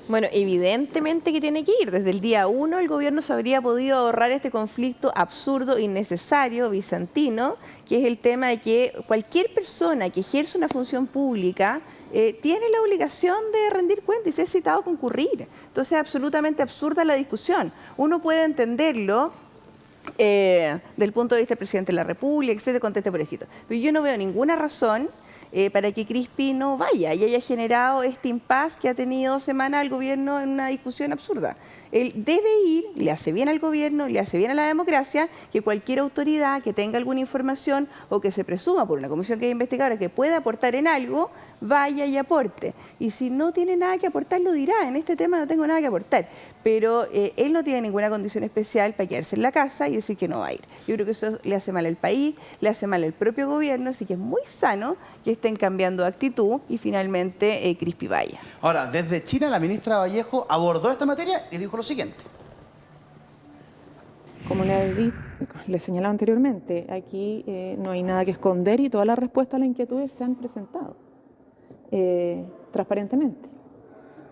Bueno, evidentemente que tiene que ir. Desde el día 1 el gobierno se habría podido ahorrar este conflicto absurdo, innecesario, bizantino, que es el tema de que cualquier persona que ejerce una función pública tiene la obligación de rendir cuenta y ser citado a concurrir. Entonces es absolutamente absurda la discusión. Uno puede entenderlo del punto de vista del presidente de la República, etcétera, conteste por escrito. Pero yo no veo ninguna razón para que Crispi no vaya y haya generado este impasse que ha tenido semanas el gobierno en una discusión absurda. Él debe ir, le hace bien al gobierno, le hace bien a la democracia, que cualquier autoridad que tenga alguna información o que se presuma por una comisión que es investigadora que pueda aportar en algo, vaya y aporte. Y si no tiene nada que aportar, lo dirá. En este tema no tengo nada que aportar. Pero él no tiene ninguna condición especial para quedarse en la casa y decir que no va a ir. Yo creo que eso le hace mal al país, le hace mal al propio gobierno, así que es muy sano que estén cambiando de actitud y finalmente Crispi vaya. Ahora, desde China, la ministra Vallejo abordó esta materia y dijo lo siguiente. Como le señalaba anteriormente, aquí no hay nada que esconder y todas las respuestas a las inquietudes se han presentado transparentemente.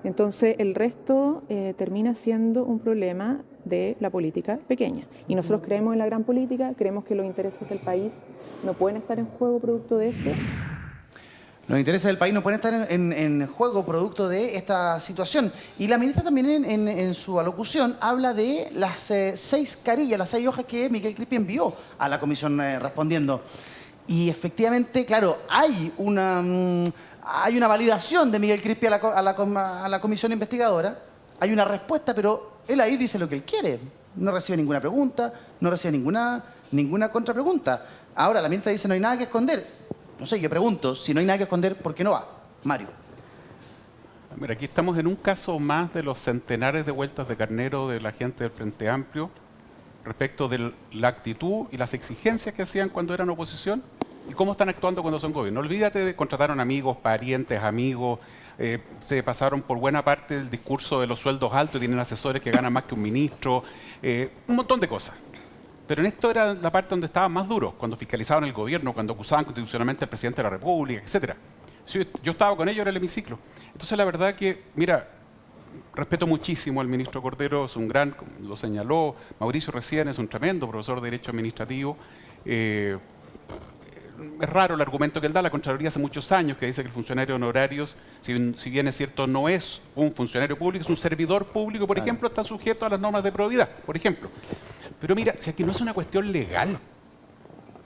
Entonces, el resto termina siendo un problema de la política pequeña. Y nosotros creemos en la gran política, creemos que los intereses del país no pueden estar en juego producto de eso. Los intereses del país no pueden estar en juego producto de esta situación. Y la ministra también en su alocución habla de las 6 carillas, las 6 hojas que Miguel Crispi envió a la comisión respondiendo. Y efectivamente, claro, hay una validación de Miguel Crispi a la comisión investigadora, hay una respuesta, pero él ahí dice lo que él quiere. No recibe ninguna pregunta, no recibe ninguna contrapregunta. Ahora, la ministra dice no hay nada que esconder. No sé, yo pregunto, si no hay nada que esconder, ¿por qué no va? Mario. Mira, aquí estamos en un caso más de los centenares de vueltas de carnero de la gente del Frente Amplio respecto de la actitud y las exigencias que hacían cuando eran oposición y cómo están actuando cuando son gobierno. Olvídate de contrataron amigos, parientes, amigos, se pasaron por buena parte del discurso de los sueldos altos, tienen asesores que ganan más que un ministro, un montón de cosas. Pero en esto era la parte donde estaban más duros, cuando fiscalizaban el gobierno, cuando acusaban constitucionalmente al presidente de la República, etc. Yo estaba con ellos en el hemiciclo. Entonces, la verdad que, mira, respeto muchísimo al ministro Cordero, es un gran, lo señaló, Mauricio recién es un tremendo profesor de Derecho Administrativo. Es raro el argumento que él da, la Contraloría hace muchos años que dice que el funcionario honorarios, si bien es cierto, no es un funcionario público, es un servidor público, por ejemplo, está sujeto a las normas de probidad, por ejemplo. Pero mira, si aquí no es una cuestión legal,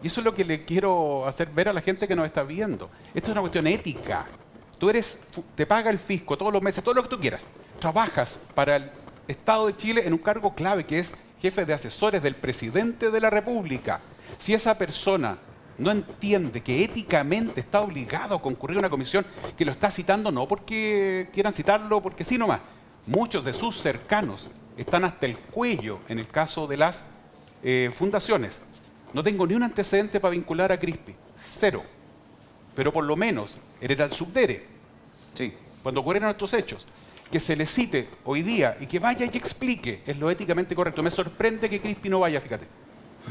y eso es lo que le quiero hacer ver a la gente que nos está viendo, esto es una cuestión ética. Tú te paga el fisco todos los meses, todo lo que tú quieras, trabajas para Estado de Chile en un cargo clave que es jefe de asesores del presidente de la República. Si esa persona no entiende que éticamente está obligado a concurrir a una comisión que lo está citando no porque quieran citarlo, porque sí nomás. Muchos de sus cercanos están hasta el cuello en el caso de las fundaciones. No tengo ni un antecedente para vincular a Crispi. Cero. Pero por lo menos, él era el subdere. Sí. Cuando ocurrieron estos hechos, que se le cite hoy día y que vaya y explique, es lo éticamente correcto. Me sorprende que Crispi no vaya, fíjate.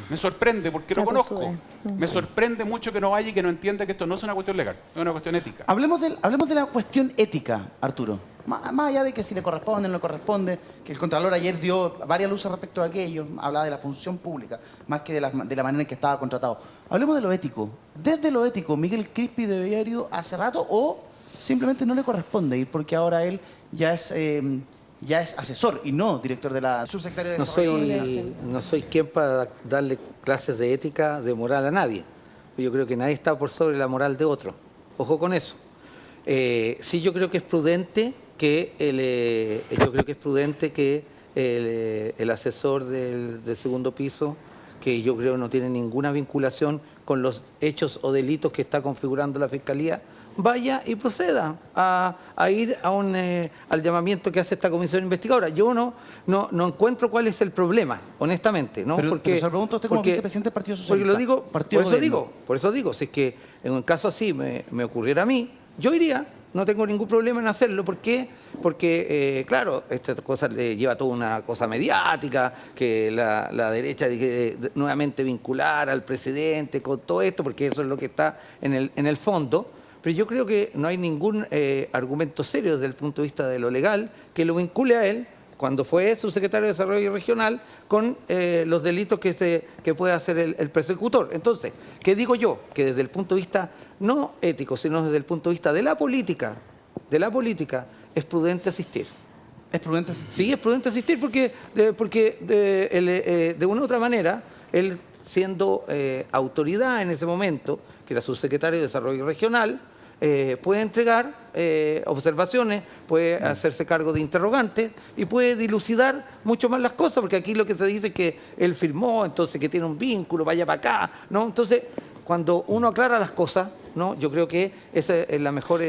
Me sorprende porque lo conozco. Me sorprende mucho que no vaya y que no entienda que esto no es una cuestión legal, es una cuestión ética. Hablemos de la cuestión ética, Arturo. Más allá de que si le corresponde o no le corresponde, que el Contralor ayer dio varias luces respecto a aquello, hablaba de la función pública, más que de la manera en que estaba contratado. Hablemos de lo ético. Desde lo ético, ¿Miguel Crispi debería haber ido hace rato o simplemente no le corresponde ir porque ahora él ya es asesor y no director de la subsecretaría de Desarrollo? No soy quien para darle clases de ética, de moral a nadie. Yo creo que nadie está por sobre la moral de otro. Ojo con eso. Sí, yo creo que es prudente que el asesor del segundo piso, que yo creo no tiene ninguna vinculación con los hechos o delitos que está configurando la Fiscalía, vaya y proceda a ir al llamamiento que hace esta comisión investigadora. Yo no encuentro cuál es el problema, honestamente, ¿no? Pero se lo pregunto a usted como vicepresidente del Partido Socialista. Porque lo digo, por eso digo, si es que en un caso así me ocurriera a mí, yo iría. No tengo ningún problema en hacerlo. ¿Por qué? Porque, claro, esta cosa le lleva toda una cosa mediática, que la derecha nuevamente vincular al presidente con todo esto, porque eso es lo que está en el fondo. Pero yo creo que no hay ningún argumento serio desde el punto de vista de lo legal que lo vincule a él, cuando fue subsecretario de Desarrollo Regional, con los delitos que puede hacer el persecutor. Entonces, ¿qué digo yo? Que desde el punto de vista no ético, sino desde el punto de vista de la política, es prudente asistir. ¿Es prudente asistir? Sí, es prudente asistir porque de una u otra manera, él siendo autoridad en ese momento, que era subsecretario de Desarrollo Regional, puede entregar observaciones, puede hacerse cargo de interrogantes y puede dilucidar mucho más las cosas, porque aquí lo que se dice es que él firmó, entonces que tiene un vínculo, vaya para acá, ¿no? Entonces, cuando uno aclara las cosas, ¿no? Yo creo que esa es la mejor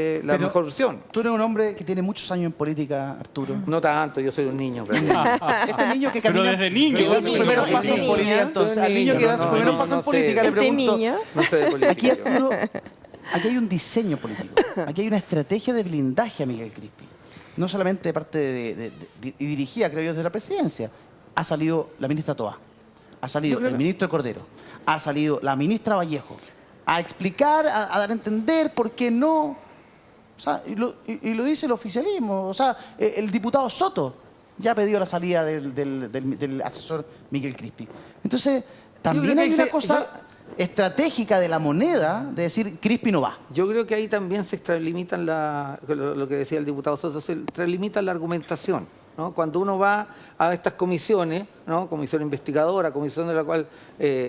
opción. Tú eres un hombre que tiene muchos años en política, Arturo. No tanto, yo soy un niño, en realidad. Este niño que Pero camina... desde niño. que da sus primeros pasos en política, entonces. Al niño que da sus primeros pasos en política, le pregunto... No sé de política. Aquí, Arturo, aquí hay un diseño político. Aquí hay una estrategia de blindaje a Miguel Crispi. No solamente de parte y dirigida, creo yo, desde la presidencia. Ha salido la ministra Toá, ha salido el ministro Cordero, ha salido la ministra Vallejo, a explicar, a dar a entender por qué no. O sea, y lo dice el oficialismo. O sea, el diputado Soto ya ha pedido la salida del asesor Miguel Crispi. Entonces, también hay una cosa estratégica de la moneda de decir Crispi no va. Yo creo que ahí también se extralimitan lo que decía el diputado Soto, se extralimita la argumentación, ¿no? Cuando uno va a estas comisiones, ¿no? Comisión investigadora, comisión de la cual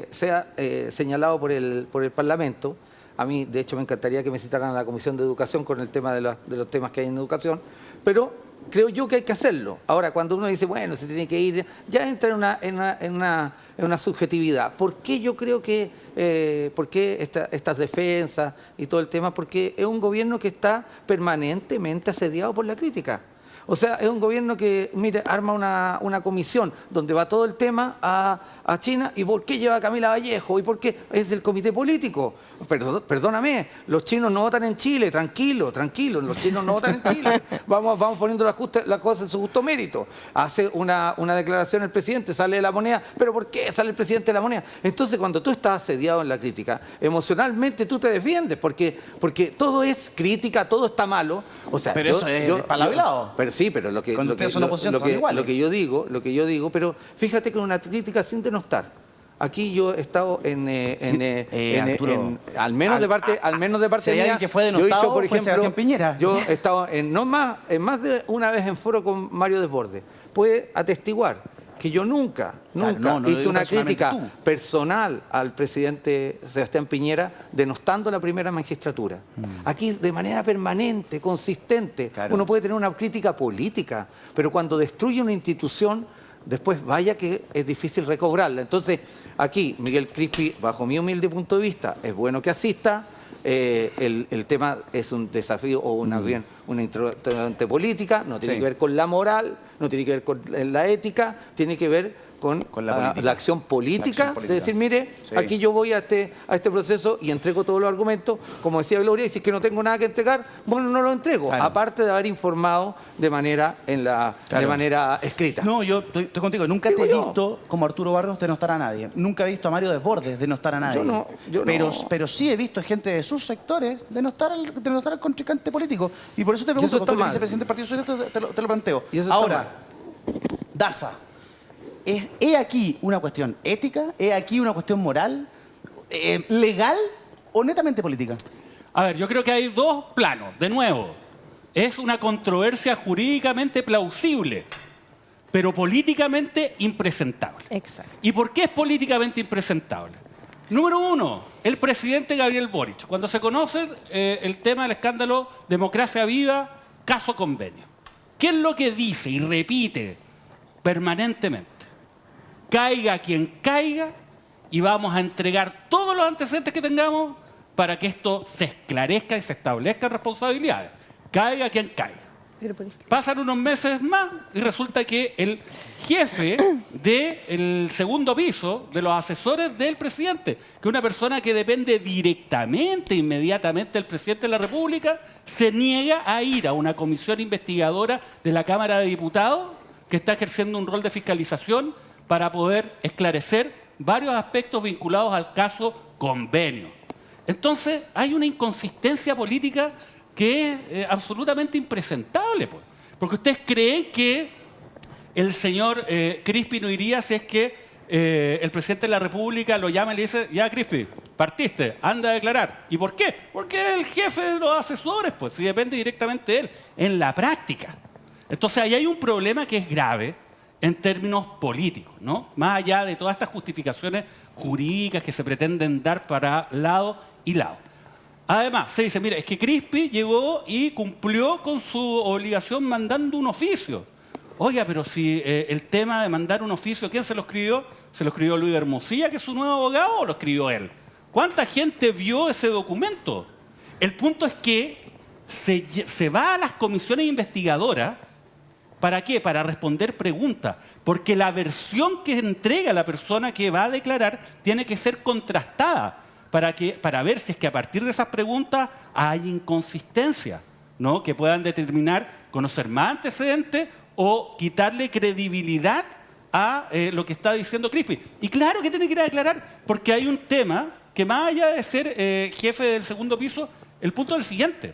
sea señalado por el Parlamento. A mí, de hecho, me encantaría que me citaran a la Comisión de Educación con el tema de los temas que hay en educación, pero creo yo que hay que hacerlo. Ahora, cuando uno dice, bueno, se tiene que ir, ya entra en una subjetividad. ¿Por qué yo creo que, por qué estas defensas y todo el tema? Porque es un gobierno que está permanentemente asediado por la crítica. O sea, es un gobierno que, mire, arma una comisión donde va todo el tema a China. ¿Y por qué lleva a Camila Vallejo? ¿Y por qué es del comité político? Perdóname, los chinos no votan en Chile, tranquilo, los chinos no votan en Chile. Vamos poniendo las cosas en su justo mérito. Hace una declaración el presidente, sale de La Moneda. ¿Pero por qué sale el presidente de La Moneda? Entonces, cuando tú estás asediado en la crítica, emocionalmente tú te defiendes, porque todo es crítica, todo está malo. O sea, pero eso es palabrado. Sí, pero lo que yo digo, pero fíjate que una crítica sin denostar. Aquí yo he estado al menos de parte si mía, que fue yo he dicho, por fue ejemplo, Piñera. yo he estado en más de una vez en foro con Mario Desbordes. Puede atestiguar que yo nunca no lo hice digo una personalmente crítica tú. personal al presidente Sebastián Piñera denostando la primera magistratura. Aquí de manera permanente, consistente, Claro. uno puede tener una crítica política, pero cuando destruye una institución, después vaya que es difícil recobrarla. Entonces, aquí Miguel Crispi, bajo mi humilde punto de vista, es bueno que asista. El tema es un desafío o una interrogante política, no tiene Sí. que ver con la moral, no tiene que ver con la ética, tiene que ver con la política. la acción política, La acción política. de decir, mire, Sí. aquí yo voy a este proceso y entrego todos los argumentos, como decía Gloria, y si es que no tengo nada que entregar, bueno, no lo entrego, Claro. aparte de haber informado de manera escrita. No, yo estoy contigo. Nunca Digo te he yo. visto como Arturo Barrios denostar a nadie. Nunca he visto a Mario Desbordes denostar a nadie. Yo pero, no. pero sí he visto gente de sus sectores denostar al contrincante político. Y por eso te pregunto, eso está tú que eres mal. vicepresidente del Partido Socialista, te lo planteo. Y eso está Ahora, mal. Daza, ¿es aquí una cuestión ética? ¿Es aquí una cuestión moral? ¿Legal o netamente política? A ver, yo creo que hay dos planos. De nuevo, es una controversia jurídicamente plausible, pero políticamente impresentable. Exacto. ¿Y por qué es políticamente impresentable? Número uno, el presidente Gabriel Boric. Cuando se conoce el tema del escándalo Democracia Viva, caso convenio. ¿Qué es lo que dice y repite permanentemente? Caiga quien caiga y vamos a entregar todos los antecedentes que tengamos para que esto se esclarezca y se establezcan responsabilidades. Caiga quien caiga. Pasan unos meses más y resulta que el jefe del segundo piso, de los asesores del presidente, que es una persona que depende directamente, inmediatamente del presidente de la República, se niega a ir a una comisión investigadora de la Cámara de Diputados que está ejerciendo un rol de fiscalización para poder esclarecer varios aspectos vinculados al caso convenio. Entonces, hay una inconsistencia política que es absolutamente impresentable, pues. Porque ustedes creen que el señor Crispi no iría si es que el presidente de la República lo llama y le dice, ya Crispi, partiste, anda a declarar. ¿Y por qué? Porque es el jefe de los asesores, pues, si depende directamente de él, en la práctica. Entonces, ahí hay un problema que es grave en términos políticos, ¿no? Más allá de todas estas justificaciones jurídicas que se pretenden dar para lado y lado. Además, se dice, mira, es que Crispi llegó y cumplió con su obligación mandando un oficio. Oiga, pero si el tema de mandar un oficio, ¿quién se lo escribió? ¿Se lo escribió Luis Hermosilla, que es su nuevo abogado, o lo escribió él? ¿Cuánta gente vio ese documento? El punto es que se va a las comisiones investigadoras. ¿Para qué? Para responder preguntas. Porque la versión que entrega la persona que va a declarar tiene que ser contrastada para ver si es que a partir de esas preguntas hay inconsistencias, ¿no? Que puedan determinar conocer más antecedentes o quitarle credibilidad a lo que está diciendo Crispi. Y claro que tiene que ir a declarar, porque hay un tema que más allá de ser jefe del segundo piso, el punto es el siguiente.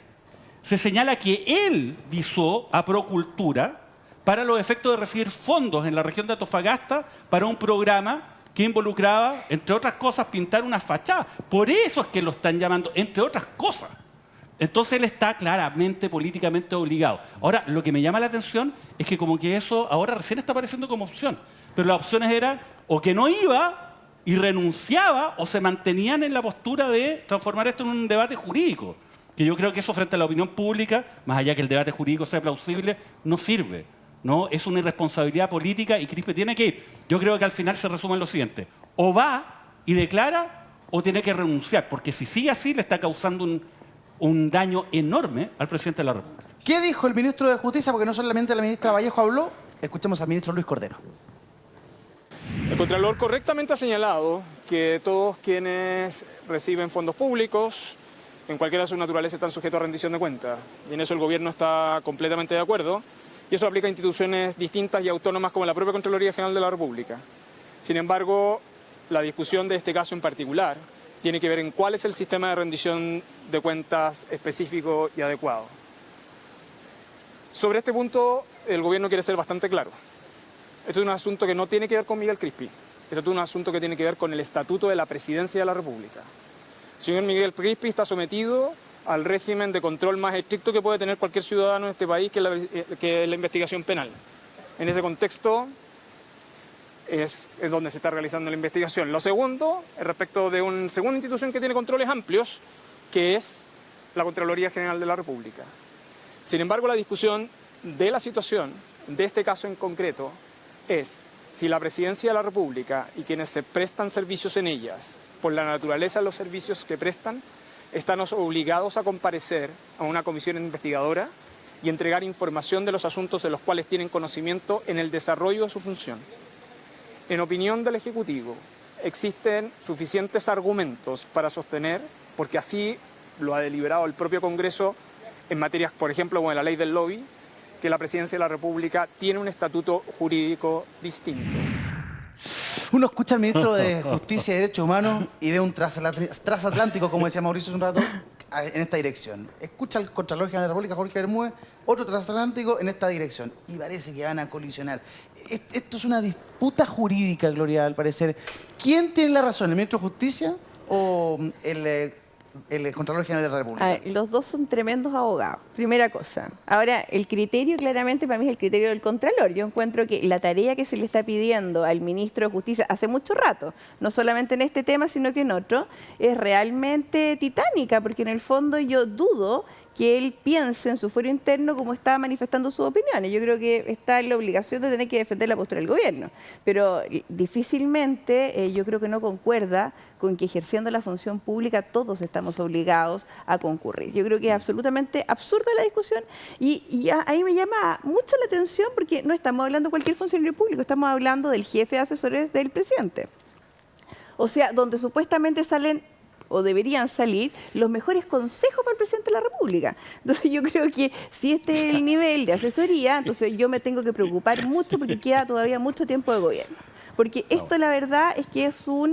Se señala que él visó a Procultura para los efectos de recibir fondos en la región de Antofagasta para un programa que involucraba, entre otras cosas, pintar una fachada. Por eso es que lo están llamando, entre otras cosas. Entonces él está claramente políticamente obligado. Ahora, lo que me llama la atención es que como que eso ahora recién está apareciendo como opción. Pero las opciones eran o que no iba y renunciaba o se mantenían en la postura de transformar esto en un debate jurídico. Que yo creo que eso frente a la opinión pública, más allá que el debate jurídico sea plausible, no sirve. ¿No? Es una irresponsabilidad política y Crispi tiene que ir. Yo creo que al final se resume en lo siguiente. O va y declara o tiene que renunciar, porque si sigue así le está causando un daño enorme al presidente de la República. ¿Qué dijo el ministro de Justicia? Porque no solamente la ministra Vallejo habló, escuchemos al ministro Luis Cordero. El Contralor correctamente ha señalado que todos quienes reciben fondos públicos, en cualquiera de su naturaleza, están sujetos a rendición de cuentas. Y en eso el gobierno está completamente de acuerdo. Y eso aplica a instituciones distintas y autónomas como la propia Contraloría General de la República. Sin embargo, la discusión de este caso en particular tiene que ver en cuál es el sistema de rendición de cuentas específico y adecuado. Sobre este punto, el gobierno quiere ser bastante claro. Esto es un asunto que no tiene que ver con Miguel Crispi. Esto es un asunto que tiene que ver con el estatuto de la Presidencia de la República. El señor Miguel Crispi está sometido al régimen de control más estricto que puede tener cualquier ciudadano en este país, que es la investigación penal. En ese contexto, es donde se está realizando la investigación. Lo segundo, es respecto de una segunda institución que tiene controles amplios, que es la Contraloría General de la República. Sin embargo, la discusión de la situación, de este caso en concreto, es si la Presidencia de la República y quienes se prestan servicios en ellas, por la naturaleza de los servicios que prestan, están obligados a comparecer a una comisión investigadora y entregar información de los asuntos de los cuales tienen conocimiento en el desarrollo de su función. En opinión del Ejecutivo, existen suficientes argumentos para sostener, porque así lo ha deliberado el propio Congreso en materias, por ejemplo, como la ley del lobby, que la Presidencia de la República tiene un estatuto jurídico distinto. Uno escucha al ministro de Justicia y Derechos Humanos y ve un transatlántico, como decía Mauricio hace un rato, en esta dirección. Escucha al Contralor General de la República, Jorge Bermúdez, otro transatlántico en esta dirección. Y parece que van a colisionar. Esto es una disputa jurídica, Gloria, al parecer. ¿Quién tiene la razón, el ministro de Justicia o el Contralor General de la República? A ver, los dos son tremendos abogados, primera cosa. Ahora, el criterio claramente para mí es el criterio del Contralor. Yo encuentro que la tarea que se le está pidiendo al ministro de Justicia hace mucho rato, no solamente en este tema, sino que en otro, es realmente titánica, porque en el fondo yo dudo que él piense en su fuero interno como está manifestando sus opiniones. Yo creo que está en la obligación de tener que defender la postura del gobierno, pero difícilmente yo creo que no concuerda con que ejerciendo la función pública todos estamos obligados a concurrir. Yo creo que es absolutamente absurda la discusión y a mí me llama mucho la atención porque no estamos hablando de cualquier funcionario público, estamos hablando del jefe de asesores del presidente. O sea, donde supuestamente salen o deberían salir los mejores consejos para el presidente de la República. Entonces yo creo que si este es el nivel de asesoría, entonces yo me tengo que preocupar mucho porque queda todavía mucho tiempo de gobierno. Porque esto la verdad es que esto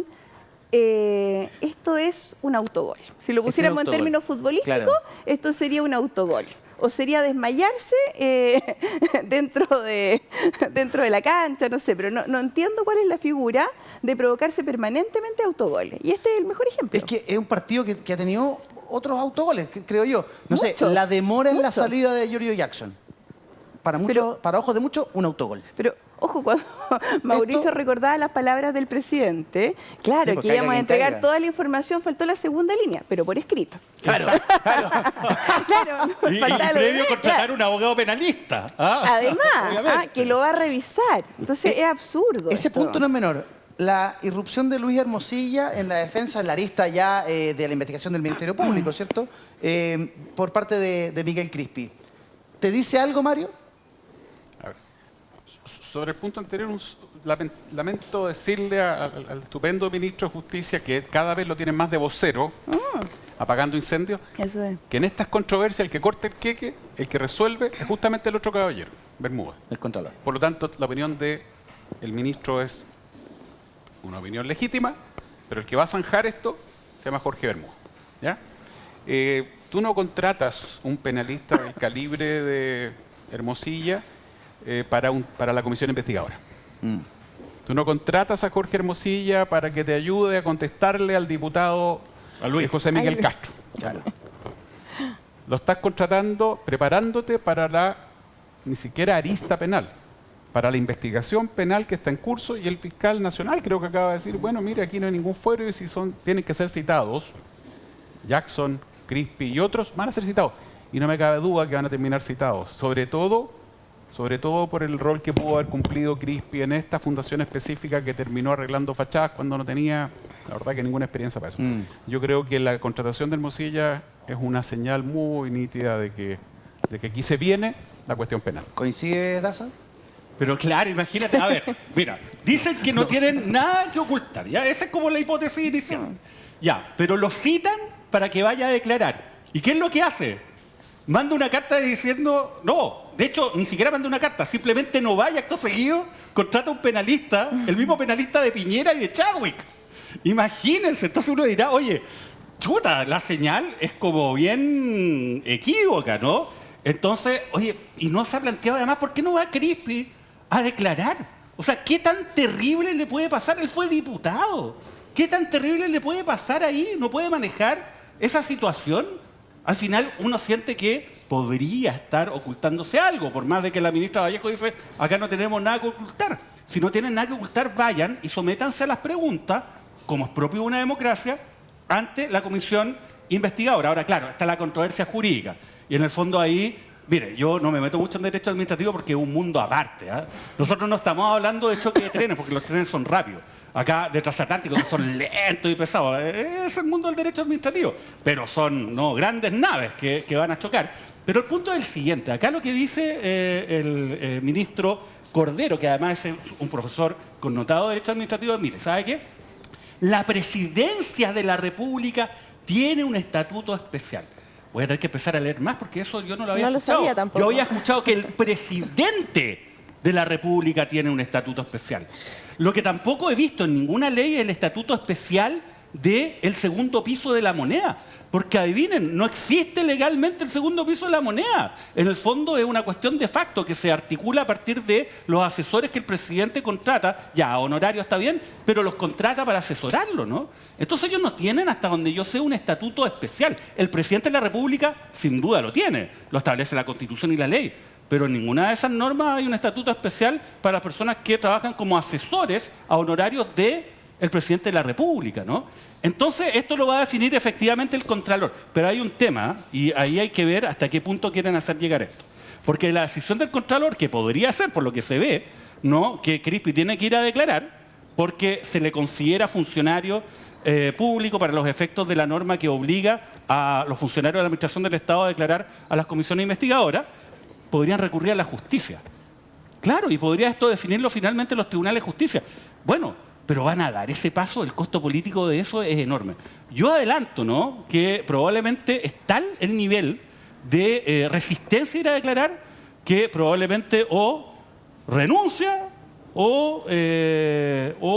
es un autogol. Si lo pusiéramos en términos futbolísticos, esto sería un autogol. O sería desmayarse dentro de la cancha, no sé, pero no entiendo cuál es la figura de provocarse permanentemente autogoles. Y este es el mejor ejemplo. Es que es un partido que ha tenido otros autogoles, creo yo. No sé, la demora en la salida de Giorgio Jackson. Para ojos de muchos, un autogol. Pero, ojo, cuando Mauricio recordaba las palabras del presidente, claro, sí, que íbamos a entregar toda la información, faltó la segunda línea, pero por escrito. Claro. Claro. Y previo contratar un abogado penalista. Además, que lo va a revisar. Entonces es absurdo. Ese punto no es menor. La irrupción de Luis Hermosilla en la defensa, en la arista ya de la investigación del Ministerio Público, ¿cierto? Por parte de Miguel Crispi. ¿Te dice algo, Mario? Sobre el punto anterior, lamento decirle al estupendo ministro de Justicia, que cada vez lo tienen más de vocero, apagando incendios, Eso es. que en estas controversias el que corta el queque, el que resuelve, es justamente el otro caballero, Bermúdez. El Contralor. Por lo tanto, la opinión del ministro es una opinión legítima, pero el que va a zanjar esto se llama Jorge Bermúdez. ¿Ya? Tú no contratas un penalista del calibre de Hermosilla para la comisión investigadora. Tú no contratas a Jorge Hermosilla para que te ayude a contestarle al diputado José Miguel Castro. Claro. Lo estás contratando, preparándote para ni siquiera arista penal, para la investigación penal que está en curso, y el fiscal nacional creo que acaba de decir, bueno, mire, aquí no hay ningún fuero y si tienen que ser citados, Jackson, Crispi y otros van a ser citados. Y no me cabe duda que van a terminar citados, sobre todo por el rol que pudo haber cumplido Crispi en esta fundación específica que terminó arreglando fachadas cuando no tenía, la verdad, que ninguna experiencia para eso. Yo creo que la contratación de Hermosilla es una señal muy nítida de que aquí se viene la cuestión penal. ¿Coincide, Daza? Pero claro, imagínate, a ver, mira, dicen que no tienen nada que ocultar, ¿ya? Esa es como la hipótesis inicial. Ya, pero lo citan para que vaya a declarar. ¿Y qué es lo que hace? Manda una carta diciendo, no, de hecho, ni siquiera manda una carta, simplemente no vaya, acto seguido, contrata un penalista, el mismo penalista de Piñera y de Chadwick. Imagínense, entonces uno dirá, oye, chuta, la señal es como bien equívoca, ¿no? Entonces, oye, y no se ha planteado además, ¿por qué no va Crispi a declarar? O sea, ¿qué tan terrible le puede pasar? Él fue diputado. ¿Qué tan terrible le puede pasar ahí? ¿No puede manejar esa situación? Al final uno siente que podría estar ocultándose algo, por más de que la ministra Vallejo dice, acá no tenemos nada que ocultar. Si no tienen nada que ocultar, vayan y sométanse a las preguntas, como es propio de una democracia, ante la comisión investigadora. Ahora, claro, está la controversia jurídica. Y en el fondo ahí, mire, yo no me meto mucho en derecho administrativo porque es un mundo aparte. Nosotros no estamos hablando de choque de trenes, porque los trenes son rápidos. Acá de transatlánticos son lentos y pesados. Es el mundo del derecho administrativo. Pero son grandes naves que van a chocar. Pero el punto es el siguiente. Acá lo que dice el ministro Cordero, que además es un profesor connotado de derecho administrativo, mire, ¿sabe qué? La presidencia de la República tiene un estatuto especial. Voy a tener que empezar a leer más porque eso yo no lo había escuchado. No lo sabía tampoco. Yo había escuchado que el presidente de la República tiene un estatuto especial. Lo que tampoco he visto en ninguna ley es el estatuto especial del segundo piso de la moneda. Porque adivinen, no existe legalmente el segundo piso de la moneda. En el fondo es una cuestión de facto que se articula a partir de los asesores que el presidente contrata. Ya, honorario está bien, pero los contrata para asesorarlo, ¿no? Entonces ellos no tienen, hasta donde yo sé, un estatuto especial. El presidente de la República, sin duda, lo tiene. Lo establece la Constitución y la ley. Pero en ninguna de esas normas hay un estatuto especial para las personas que trabajan como asesores a honorarios del presidente de la República, ¿no? Entonces, esto lo va a definir efectivamente el Contralor. Pero hay un tema, y ahí hay que ver hasta qué punto quieren hacer llegar esto. Porque la decisión del Contralor, que podría ser, por lo que se ve, ¿no?, que Crispi tiene que ir a declarar, porque se le considera funcionario público para los efectos de la norma que obliga a los funcionarios de la Administración del Estado a declarar a las comisiones investigadoras, podrían recurrir a la justicia. Claro, y podría esto definirlo finalmente los tribunales de justicia. Bueno, pero van a dar ese paso, el costo político de eso es enorme. Yo adelanto, ¿no?, que probablemente es tal el nivel de resistencia a ir a declarar que probablemente o renuncia o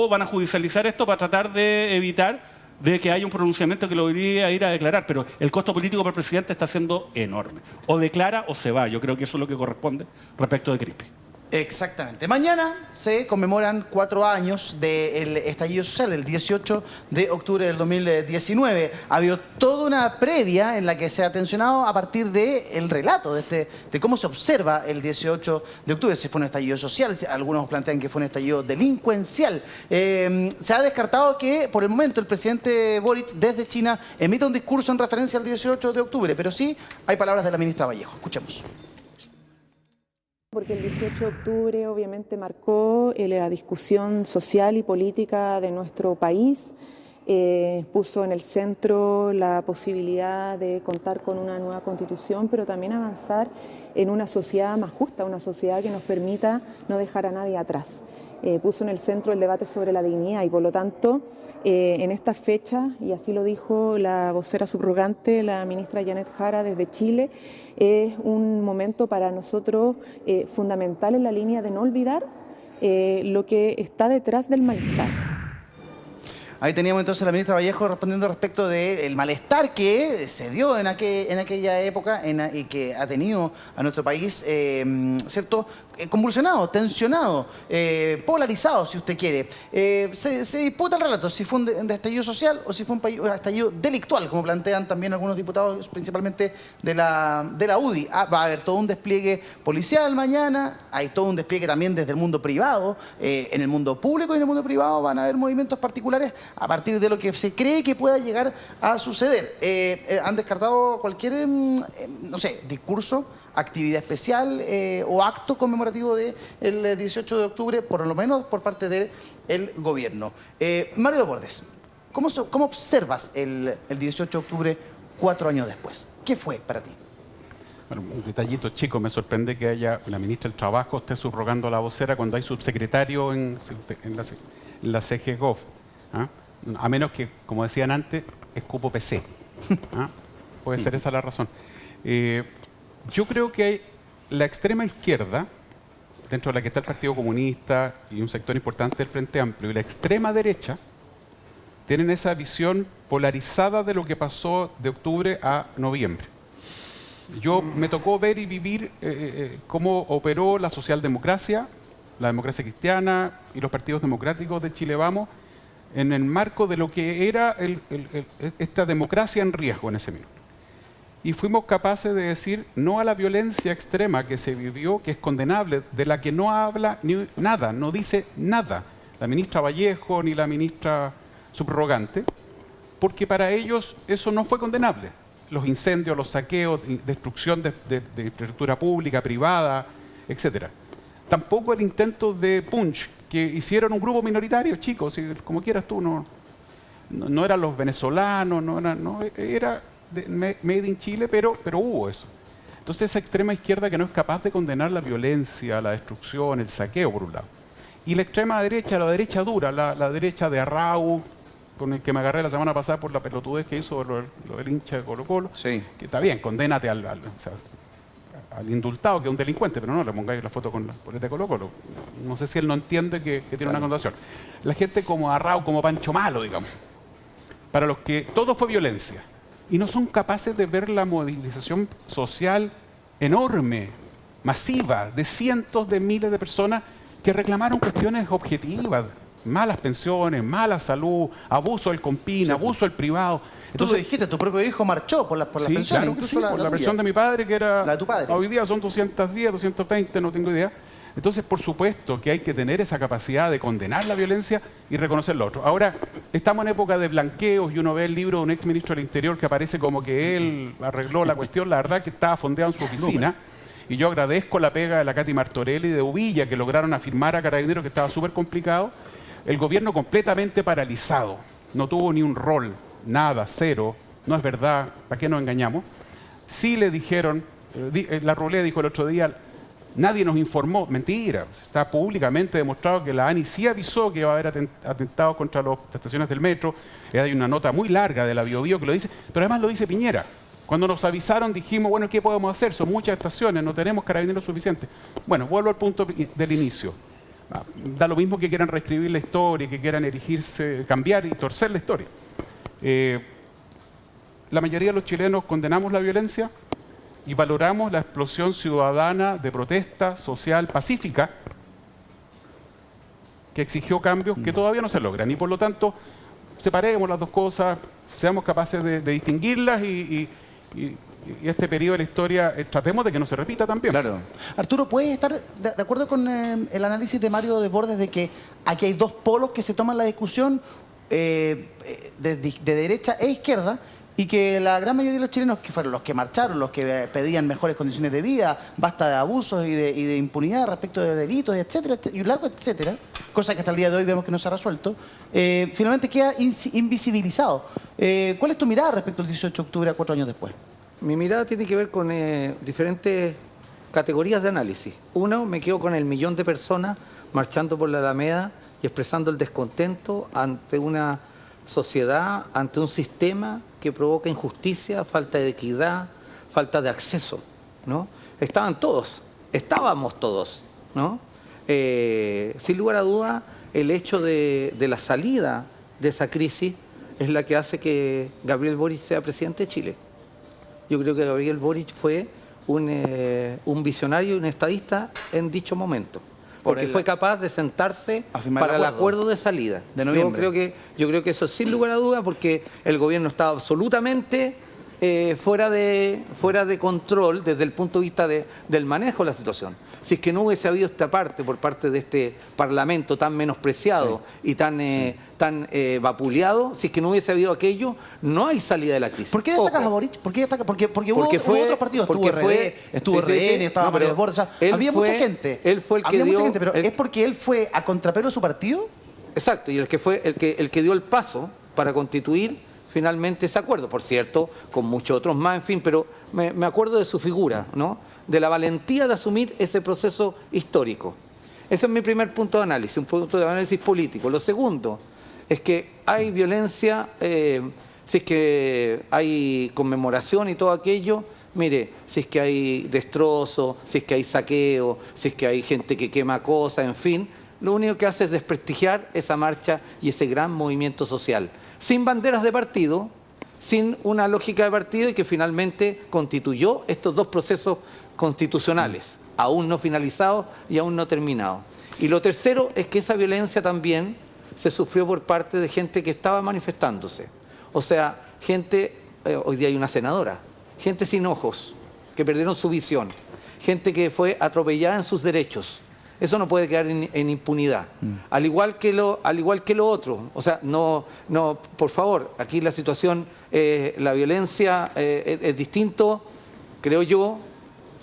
van a judicializar esto para tratar de evitar de que haya un pronunciamiento que lo obligue a ir a declarar. Pero el costo político para el presidente está siendo enorme. O declara o se va. Yo creo que eso es lo que corresponde respecto de Crispi. Exactamente. Mañana se conmemoran 4 años del estallido social, el 18 de octubre del 2019. Ha habido toda una previa en la que se ha tensionado a partir del relato de cómo se observa el 18 de octubre. Si fue un estallido social, algunos plantean que fue un estallido delincuencial. Se ha descartado que por el momento el presidente Boric desde China emita un discurso en referencia al 18 de octubre, pero sí hay palabras de la ministra Vallejo. Escuchemos. Porque el 18 de octubre obviamente marcó la discusión social y política de nuestro país, puso en el centro la posibilidad de contar con una nueva constitución, pero también avanzar en una sociedad más justa, una sociedad que nos permita no dejar a nadie atrás. Puso en el centro el debate sobre la dignidad y por lo tanto en esta fecha, y así lo dijo la vocera subrogante, la ministra Janet Jara desde Chile, es un momento para nosotros fundamental en la línea de no olvidar lo que está detrás del malestar. Ahí teníamos entonces a la ministra Vallejo respondiendo respecto del malestar que se dio en aquella época y que ha tenido a nuestro país, ¿cierto?, convulsionado, tensionado, polarizado, si usted quiere. Se disputa el relato, si fue un estallido social o si fue un estallido delictual, como plantean también algunos diputados, principalmente de la UDI. Va a haber todo un despliegue policial mañana, hay todo un despliegue también desde el mundo privado. En el mundo público y en el mundo privado van a haber movimientos particulares a partir de lo que se cree que pueda llegar a suceder. Han descartado cualquier, no sé, discurso, actividad especial o acto conmemorativo del 18 de octubre, por lo menos por parte del gobierno. Mario Bordes, ¿cómo observas el 18 de octubre 4 años después? ¿Qué fue para ti? Bueno, un detallito chico, me sorprende que haya la ministra del Trabajo esté subrogando a la vocera cuando hay subsecretario en la CGGov. ¿Ah? A menos que, como decían antes, es cupo PC. ¿Ah? Puede ser esa la razón. Yo creo que la extrema izquierda, dentro de la que está el Partido Comunista y un sector importante del Frente Amplio, y la extrema derecha, tienen esa visión polarizada de lo que pasó de octubre a noviembre. Yo me tocó ver y vivir cómo operó la socialdemocracia, la democracia cristiana y los partidos democráticos de Chile Vamos en el marco de lo que era esta democracia en riesgo en ese minuto. y fuimos capaces de decir no a la violencia extrema que se vivió, que es condenable, de la que no habla ni nada, no dice nada la ministra Vallejo ni la ministra subrogante, porque para ellos eso no fue condenable. Los incendios, los saqueos, destrucción de infraestructura pública, privada, etc. Tampoco el intento de punch que hicieron un grupo minoritario, chicos, como quieras tú, no eran los venezolanos, era made in Chile, pero hubo eso. Entonces esa extrema izquierda que no es capaz de condenar la violencia, la destrucción, el saqueo, por un lado. Y la extrema derecha, la derecha dura, la derecha de Arrau, con el que me agarré la semana pasada por la pelotudez que hizo lo del hincha de Colo-Colo, Sí. que está bien, condénate al indultado, que es un delincuente, pero no le pongáis la foto con la boleta de Colo-Colo. No sé si él no entiende que tiene una connotación. La gente como Arrau, como Pancho Malo, digamos, para los que todo fue violencia, y no son capaces de ver la movilización social enorme, masiva, de cientos de miles de personas que reclamaron cuestiones objetivas, malas pensiones, mala salud, abuso del COMPIN, abuso del privado. Tú lo dijiste, tu propio hijo marchó por las Sí, pensiones, claro que incluso sí, la por la tuya. pensión de mi padre, que era... La de tu padre. Hoy día son 210, 220, no tengo idea. Entonces, por supuesto que hay que tener esa capacidad de condenar la violencia y reconocer lo otro. Ahora, estamos en época de blanqueos y uno ve el libro de un ex ministro del Interior que aparece como que él arregló la cuestión. La verdad que estaba fondeado en su oficina. Y yo agradezco la pega de la Katy Martorelli y de Uvilla, que lograron afirmar a Carabineros que estaba súper complicado. El gobierno completamente paralizado. No tuvo ni un rol, nada, cero. No es verdad, ¿para qué nos engañamos? Sí le dijeron, la Robledo dijo el otro día, nadie nos informó. Mentira, está públicamente demostrado que la ANI sí avisó que iba a haber atentados contra las estaciones del metro. Hay una nota muy larga de la Biobío que lo dice, pero además lo dice Piñera. Cuando nos avisaron dijimos, bueno, ¿qué podemos hacer? Son muchas estaciones, no tenemos carabineros suficientes. Bueno, vuelvo al punto del inicio. Da lo mismo que quieran reescribir la historia, que quieran erigirse, cambiar y torcer la historia. La mayoría de los chilenos condenamos la violencia y valoramos la explosión ciudadana de protesta social pacífica que exigió cambios que todavía no se logran. Y por lo tanto, separemos las dos cosas, seamos capaces de distinguirlas y este periodo de la historia tratemos de que no se repita también. Claro. Arturo, ¿puedes estar de acuerdo con el análisis de Mario Desbordes de que aquí hay dos polos que se toman la discusión de derecha e izquierda y que la gran mayoría de los chilenos, que fueron los que marcharon, los que pedían mejores condiciones de vida, basta de abusos y de impunidad respecto de delitos, etcétera, y un largo etcétera, cosa que hasta el día de hoy vemos que no se ha resuelto, finalmente queda invisibilizado? ¿Cuál es tu mirada respecto al 18 de octubre a 4 años después? Mi mirada tiene que ver con diferentes categorías de análisis. Uno, me quedo con el 1.000.000 de personas marchando por la Alameda y expresando el descontento ante una sociedad, ante un sistema que provoca injusticia, falta de equidad, falta de acceso, ¿no? Estábamos todos, ¿no? Sin lugar a duda, el hecho de la salida de esa crisis es la que hace que Gabriel Boric sea presidente de Chile. Yo creo que Gabriel Boric fue un visionario y un estadista en dicho momento, porque fue capaz de sentarse para el acuerdo de salida. De noviembre. Yo creo que eso sin lugar a duda, porque el gobierno estaba absolutamente fuera de control desde el punto de vista del manejo de la situación. Si es que no hubiese habido esta parte por parte de este Parlamento tan menospreciado y tan vapuleado, si es que no hubiese habido aquello, no hay salida de la crisis. ¿Por qué destacas a Boric? Porque hubo otros partidos, estuvo RN, estaba Mario Desbordes, o sea, había mucha gente. Él fue el que dio... mucha gente, pero ¿es porque él fue a contrapelo de su partido? Exacto, y el que dio el paso para constituir finalmente ese acuerdo, por cierto, con muchos otros más, en fin, pero me acuerdo de su figura, ¿no? De la valentía de asumir ese proceso histórico. Ese es mi primer punto de análisis, un punto de análisis político. Lo segundo es que hay violencia, si es que hay conmemoración y todo aquello, mire, si es que hay destrozo, si es que hay saqueo, si es que hay gente que quema cosas, en fin, lo único que hace es desprestigiar esa marcha y ese gran movimiento social. Sin banderas de partido, sin una lógica de partido y que finalmente constituyó estos dos procesos constitucionales, aún no finalizados y aún no terminados. Y lo tercero es que esa violencia también se sufrió por parte de gente que estaba manifestándose. O sea, hoy día hay una senadora, gente sin ojos, que perdieron su visión, gente que fue atropellada en sus derechos. Eso no puede quedar en impunidad. Al igual que lo otro. O sea, no, por favor, aquí la situación, la violencia es distinto, creo yo,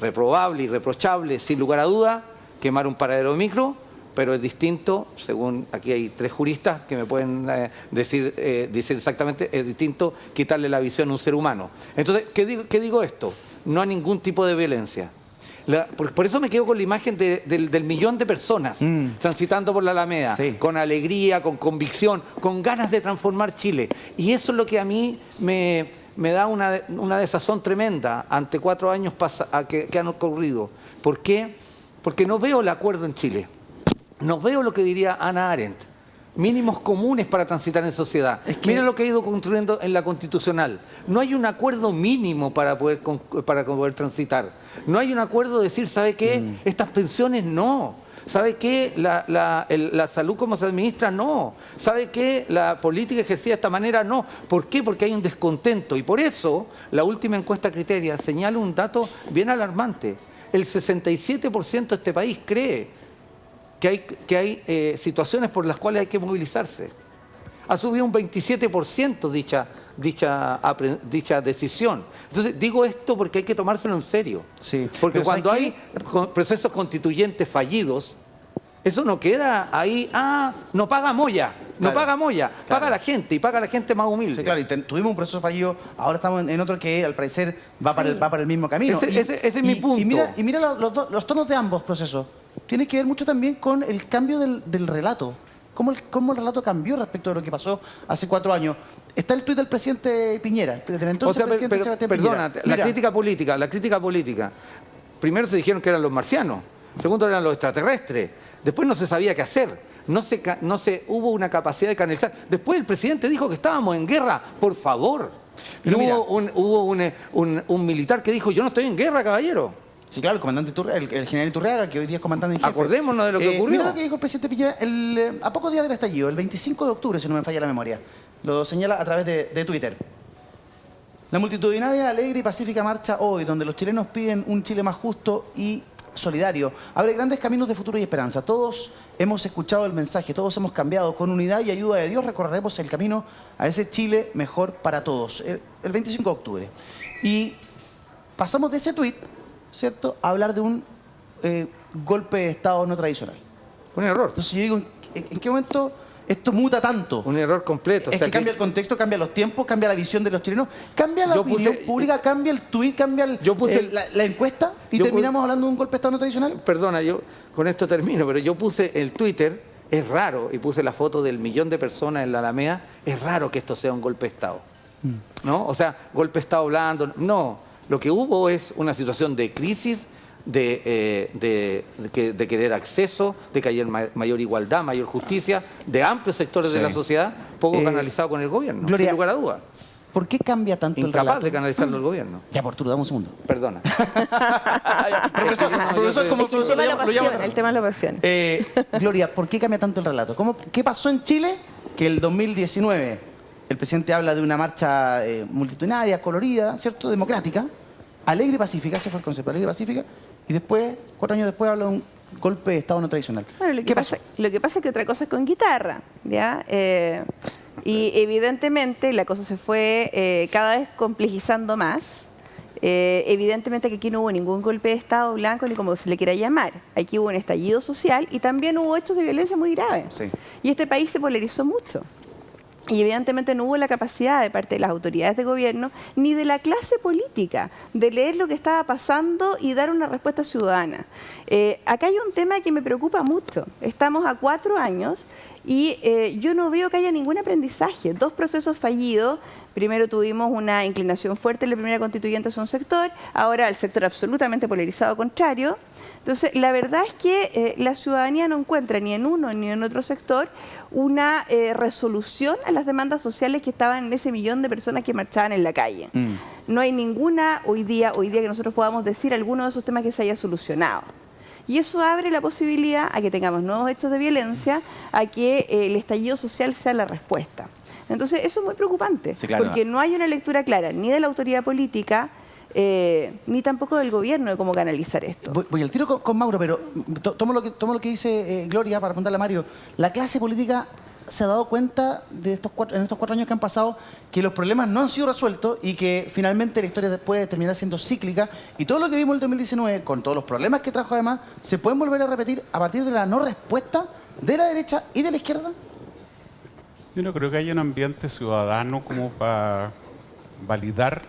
reprobable, irreprochable, sin lugar a duda, quemar un paradero de micro, pero es distinto, según aquí hay 3 juristas que me pueden decir exactamente, es distinto quitarle la visión a un ser humano. Entonces, ¿qué digo esto? No hay ningún tipo de violencia. Por eso me quedo con la imagen del millón de personas transitando por la Alameda, con alegría, con convicción, con ganas de transformar Chile. Y eso es lo que a mí me da una desazón tremenda ante 4 años que han ocurrido. ¿Por qué? Porque no veo el acuerdo en Chile. No veo lo que diría Hannah Arendt. Mínimos comunes para transitar en sociedad. Mira lo que ha ido construyendo en la Constitucional. No hay un acuerdo mínimo para poder transitar. No hay un acuerdo de decir, ¿sabe qué? Estas pensiones no. ¿Sabe qué? La salud como se administra no. ¿Sabe qué? La política ejercida de esta manera no. ¿Por qué? Porque hay un descontento. Y por eso la última encuesta Criteria señala un dato bien alarmante. El 67% de este país cree que hay situaciones por las cuales hay que movilizarse. Ha subido un 27% dicha decisión. Entonces, digo esto porque hay que tomárselo en serio. Sí. Porque cuando hay procesos constituyentes fallidos, eso no queda ahí, no paga Moya, no paga Moya, paga la gente, y paga la gente más humilde. Sí, claro, y tuvimos un proceso fallido, ahora estamos en otro que al parecer va para el mismo camino. Ese es mi punto. Y mira los tonos de ambos procesos. Tiene que ver mucho también con el cambio del relato. ¿Cómo el relato cambió respecto de lo que pasó hace 4 años? Está el tuit del presidente Piñera, del entonces presidente Sebastián Piñera. Perdona, la crítica política. Primero se dijeron que eran los marcianos, segundo eran los extraterrestres, después no se sabía qué hacer, hubo una capacidad de canalizar. Después el presidente dijo que estábamos en guerra, por favor. Hubo un militar que dijo, yo no estoy en guerra, caballero. Sí, claro, el comandante el general Iturriaga, que hoy día es comandante en jefe. Acordémonos de lo que ocurrió. Mira lo que dijo el presidente Piñera a pocos días del estallido, el 25 de octubre, si no me falla la memoria. Lo señala a través de Twitter. La multitudinaria, alegre y pacífica marcha hoy, donde los chilenos piden un Chile más justo y solidario, abre grandes caminos de futuro y esperanza. Todos hemos escuchado el mensaje, todos hemos cambiado. Con unidad y ayuda de Dios recorreremos el camino a ese Chile mejor para todos. El 25 de octubre. Y pasamos de ese tuit, ¿cierto?, a hablar de un golpe de Estado no tradicional. Un error. Entonces yo digo, ¿en qué momento esto muta tanto? Un error completo. Es que cambia el contexto, cambia los tiempos, cambia la visión de los chilenos, cambia la opinión pública, cambia el tuit, cambia la encuesta y terminamos hablando de un golpe de Estado no tradicional. Perdona, yo con esto termino, pero yo puse el Twitter, es raro, y puse la foto del 1.000.000 de personas en la Alameda, es raro que esto sea un golpe de Estado. ¿No? O sea, golpe de Estado blando, no. Lo que hubo es una situación de crisis, de querer acceso, de que haya mayor igualdad, mayor justicia, de amplios sectores de la sociedad, poco canalizado con el gobierno, Gloria, sin lugar a dudas. ¿Por qué cambia tanto el relato? Incapaz de canalizarlo el gobierno. Ya, por dame un segundo. Perdona. Profesor, como el tema de la pasión. Gloria, ¿por qué cambia tanto el relato? ¿Qué pasó en Chile que el 2019 el presidente habla de una marcha multitudinaria, colorida, ¿cierto?, democrática, alegre y pacífica, ese fue el concepto, alegre y pacífica, y después, 4 años después, habla de un golpe de Estado no tradicional? Bueno, ¿Qué pasó? Lo que pasa es que otra cosa es con guitarra, ¿ya? Y evidentemente la cosa se fue cada vez complejizando más. Evidentemente que aquí no hubo ningún golpe de Estado blanco, ni como se le quiera llamar. Aquí hubo un estallido social y también hubo hechos de violencia muy graves. Sí. Y este país se polarizó mucho. Y evidentemente no hubo la capacidad de parte de las autoridades de gobierno ni de la clase política de leer lo que estaba pasando y dar una respuesta ciudadana. Acá hay un tema que me preocupa mucho. Estamos a 4 años y yo no veo que haya ningún aprendizaje. 2 procesos fallidos. Primero tuvimos una inclinación fuerte en la primera constituyente hacia un sector, ahora el sector absolutamente polarizado contrario. Entonces, la verdad es que la ciudadanía no encuentra ni en uno ni en otro sector una resolución a las demandas sociales que estaban en ese 1.000.000 de personas que marchaban en la calle. No hay ninguna hoy día que nosotros podamos decir alguno de esos temas que se haya solucionado. Y eso abre la posibilidad a que tengamos nuevos hechos de violencia, a que el estallido social sea la respuesta. Entonces, eso es muy preocupante, sí, claro, porque no hay una lectura clara ni de la autoridad política, ni tampoco del gobierno de cómo canalizar esto. Voy al tiro con Mauro, pero tomo lo que dice Gloria para preguntarle a Mario. La clase política se ha dado cuenta en estos 4 años que han pasado que los problemas no han sido resueltos y que finalmente la historia puede terminar siendo cíclica y todo lo que vimos en el 2019, con todos los problemas que trajo además, se pueden volver a repetir a partir de la no respuesta de la derecha y de la izquierda. Yo no creo que haya un ambiente ciudadano como para validar,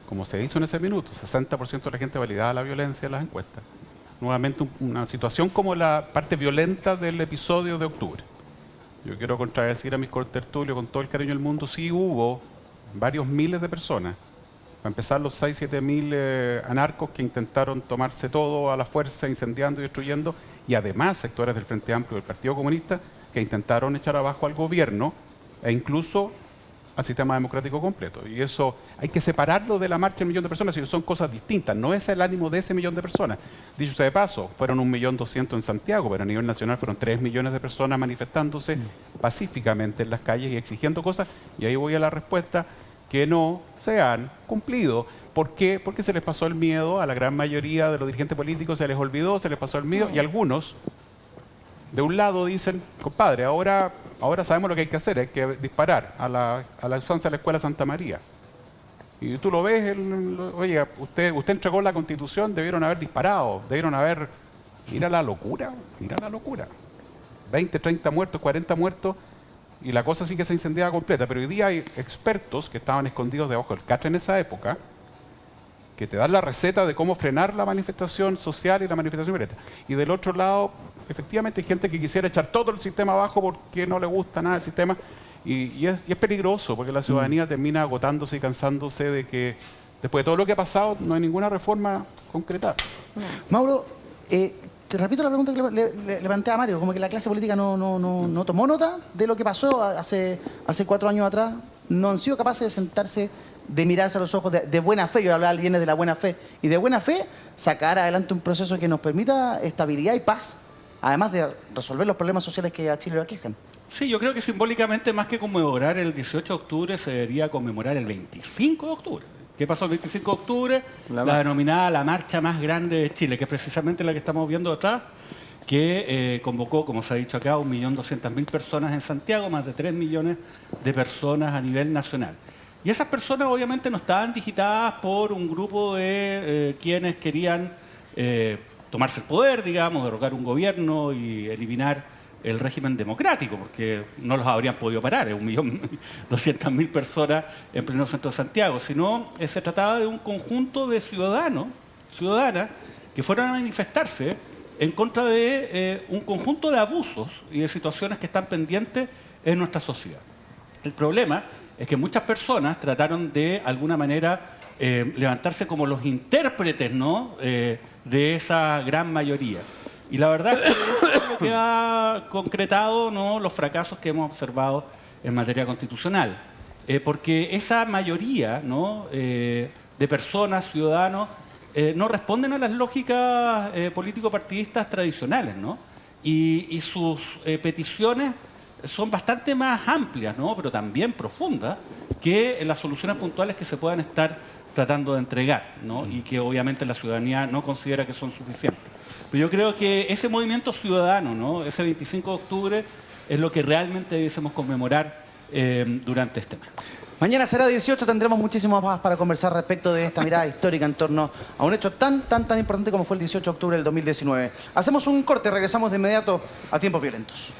como se hizo en ese minuto, 60% de la gente validaba la violencia en las encuestas. Nuevamente una situación como la parte violenta del episodio de octubre. Yo quiero contradecir a mis contertulios con todo el cariño del mundo. Sí hubo varios miles de personas. Para empezar, los 6-7 mil anarcos que intentaron tomarse todo a la fuerza, incendiando y destruyendo. Y además sectores del Frente Amplio y del Partido Comunista que intentaron echar abajo al gobierno e incluso al sistema democrático completo. Y eso hay que separarlo de la marcha del 1 millón de personas, y son cosas distintas. No es el ánimo de ese 1 millón de personas. Dicho sea de paso, fueron 1.200.000 en Santiago, pero a nivel nacional fueron 3 millones de personas manifestándose pacíficamente en las calles y exigiendo cosas. Y ahí voy a la respuesta, que no se han cumplido. ¿Por qué? Porque se les pasó el miedo a la gran mayoría de los dirigentes políticos, se les olvidó, se les pasó el miedo, y algunos, de un lado, dicen, compadre, ahora sabemos lo que hay que hacer, hay que disparar a la usanza de la Escuela Santa María. Y tú lo ves, oye, usted entregó la Constitución, debieron haber disparado, debieron haber... Mira la locura, mira la locura. 20, 30 muertos, 40 muertos, y la cosa sí que se incendiaba completa. Pero hoy día hay expertos que estaban escondidos debajo del catre en esa época, que te dan la receta de cómo frenar la manifestación social y la manifestación violenta. Y del otro lado, efectivamente hay gente que quisiera echar todo el sistema abajo porque no le gusta nada el sistema, y es peligroso, porque la ciudadanía termina agotándose y cansándose de que después de todo lo que ha pasado no hay ninguna reforma concretada. Mauro, te repito la pregunta que le planteé a Mario, como que la clase política no tomó nota de lo que pasó hace 4 años atrás, no han sido capaces de sentarse, de mirarse a los ojos de buena fe. Yo hablaba al viernes de la buena fe, y de buena fe sacar adelante un proceso que nos permita estabilidad y paz, además de resolver los problemas sociales que a Chile lo aquejan. Sí, yo creo que simbólicamente, más que conmemorar el 18 de octubre, se debería conmemorar el 25 de octubre. ¿Qué pasó el 25 de octubre? La denominada la marcha más grande de Chile, que es precisamente la que estamos viendo atrás, que convocó, como se ha dicho acá, 1.200.000 personas en Santiago, más de 3 millones de personas a nivel nacional. Y esas personas obviamente no estaban digitadas por un grupo de quienes querían tomarse el poder, digamos, derrocar un gobierno y eliminar el régimen democrático, porque no los habrían podido parar, 1.200.000 personas en pleno centro de Santiago, sino se trataba de un conjunto de ciudadanas que fueron a manifestarse en contra de un conjunto de abusos y de situaciones que están pendientes en nuestra sociedad. El problema es que muchas personas trataron de alguna manera levantarse como los intérpretes, ¿no?, de esa gran mayoría. Y la verdad es que eso es lo que ha concretado, ¿no?, los fracasos que hemos observado en materia constitucional. Porque esa mayoría, ¿no?, de personas, ciudadanos, no responden a las lógicas político-partidistas tradicionales, ¿no? Y sus peticiones son bastante más amplias, ¿no?, pero también profundas, que las soluciones puntuales que se puedan estar tratando de entregar, ¿no?, y que obviamente la ciudadanía no considera que son suficientes. Pero yo creo que ese movimiento ciudadano, ¿no?, ese 25 de octubre, es lo que realmente debiésemos conmemorar durante este mes. Mañana será 18, tendremos muchísimo más para conversar respecto de esta mirada histórica en torno a un hecho tan importante como fue el 18 de octubre del 2019. Hacemos un corte, regresamos de inmediato a Tiempos Violentos.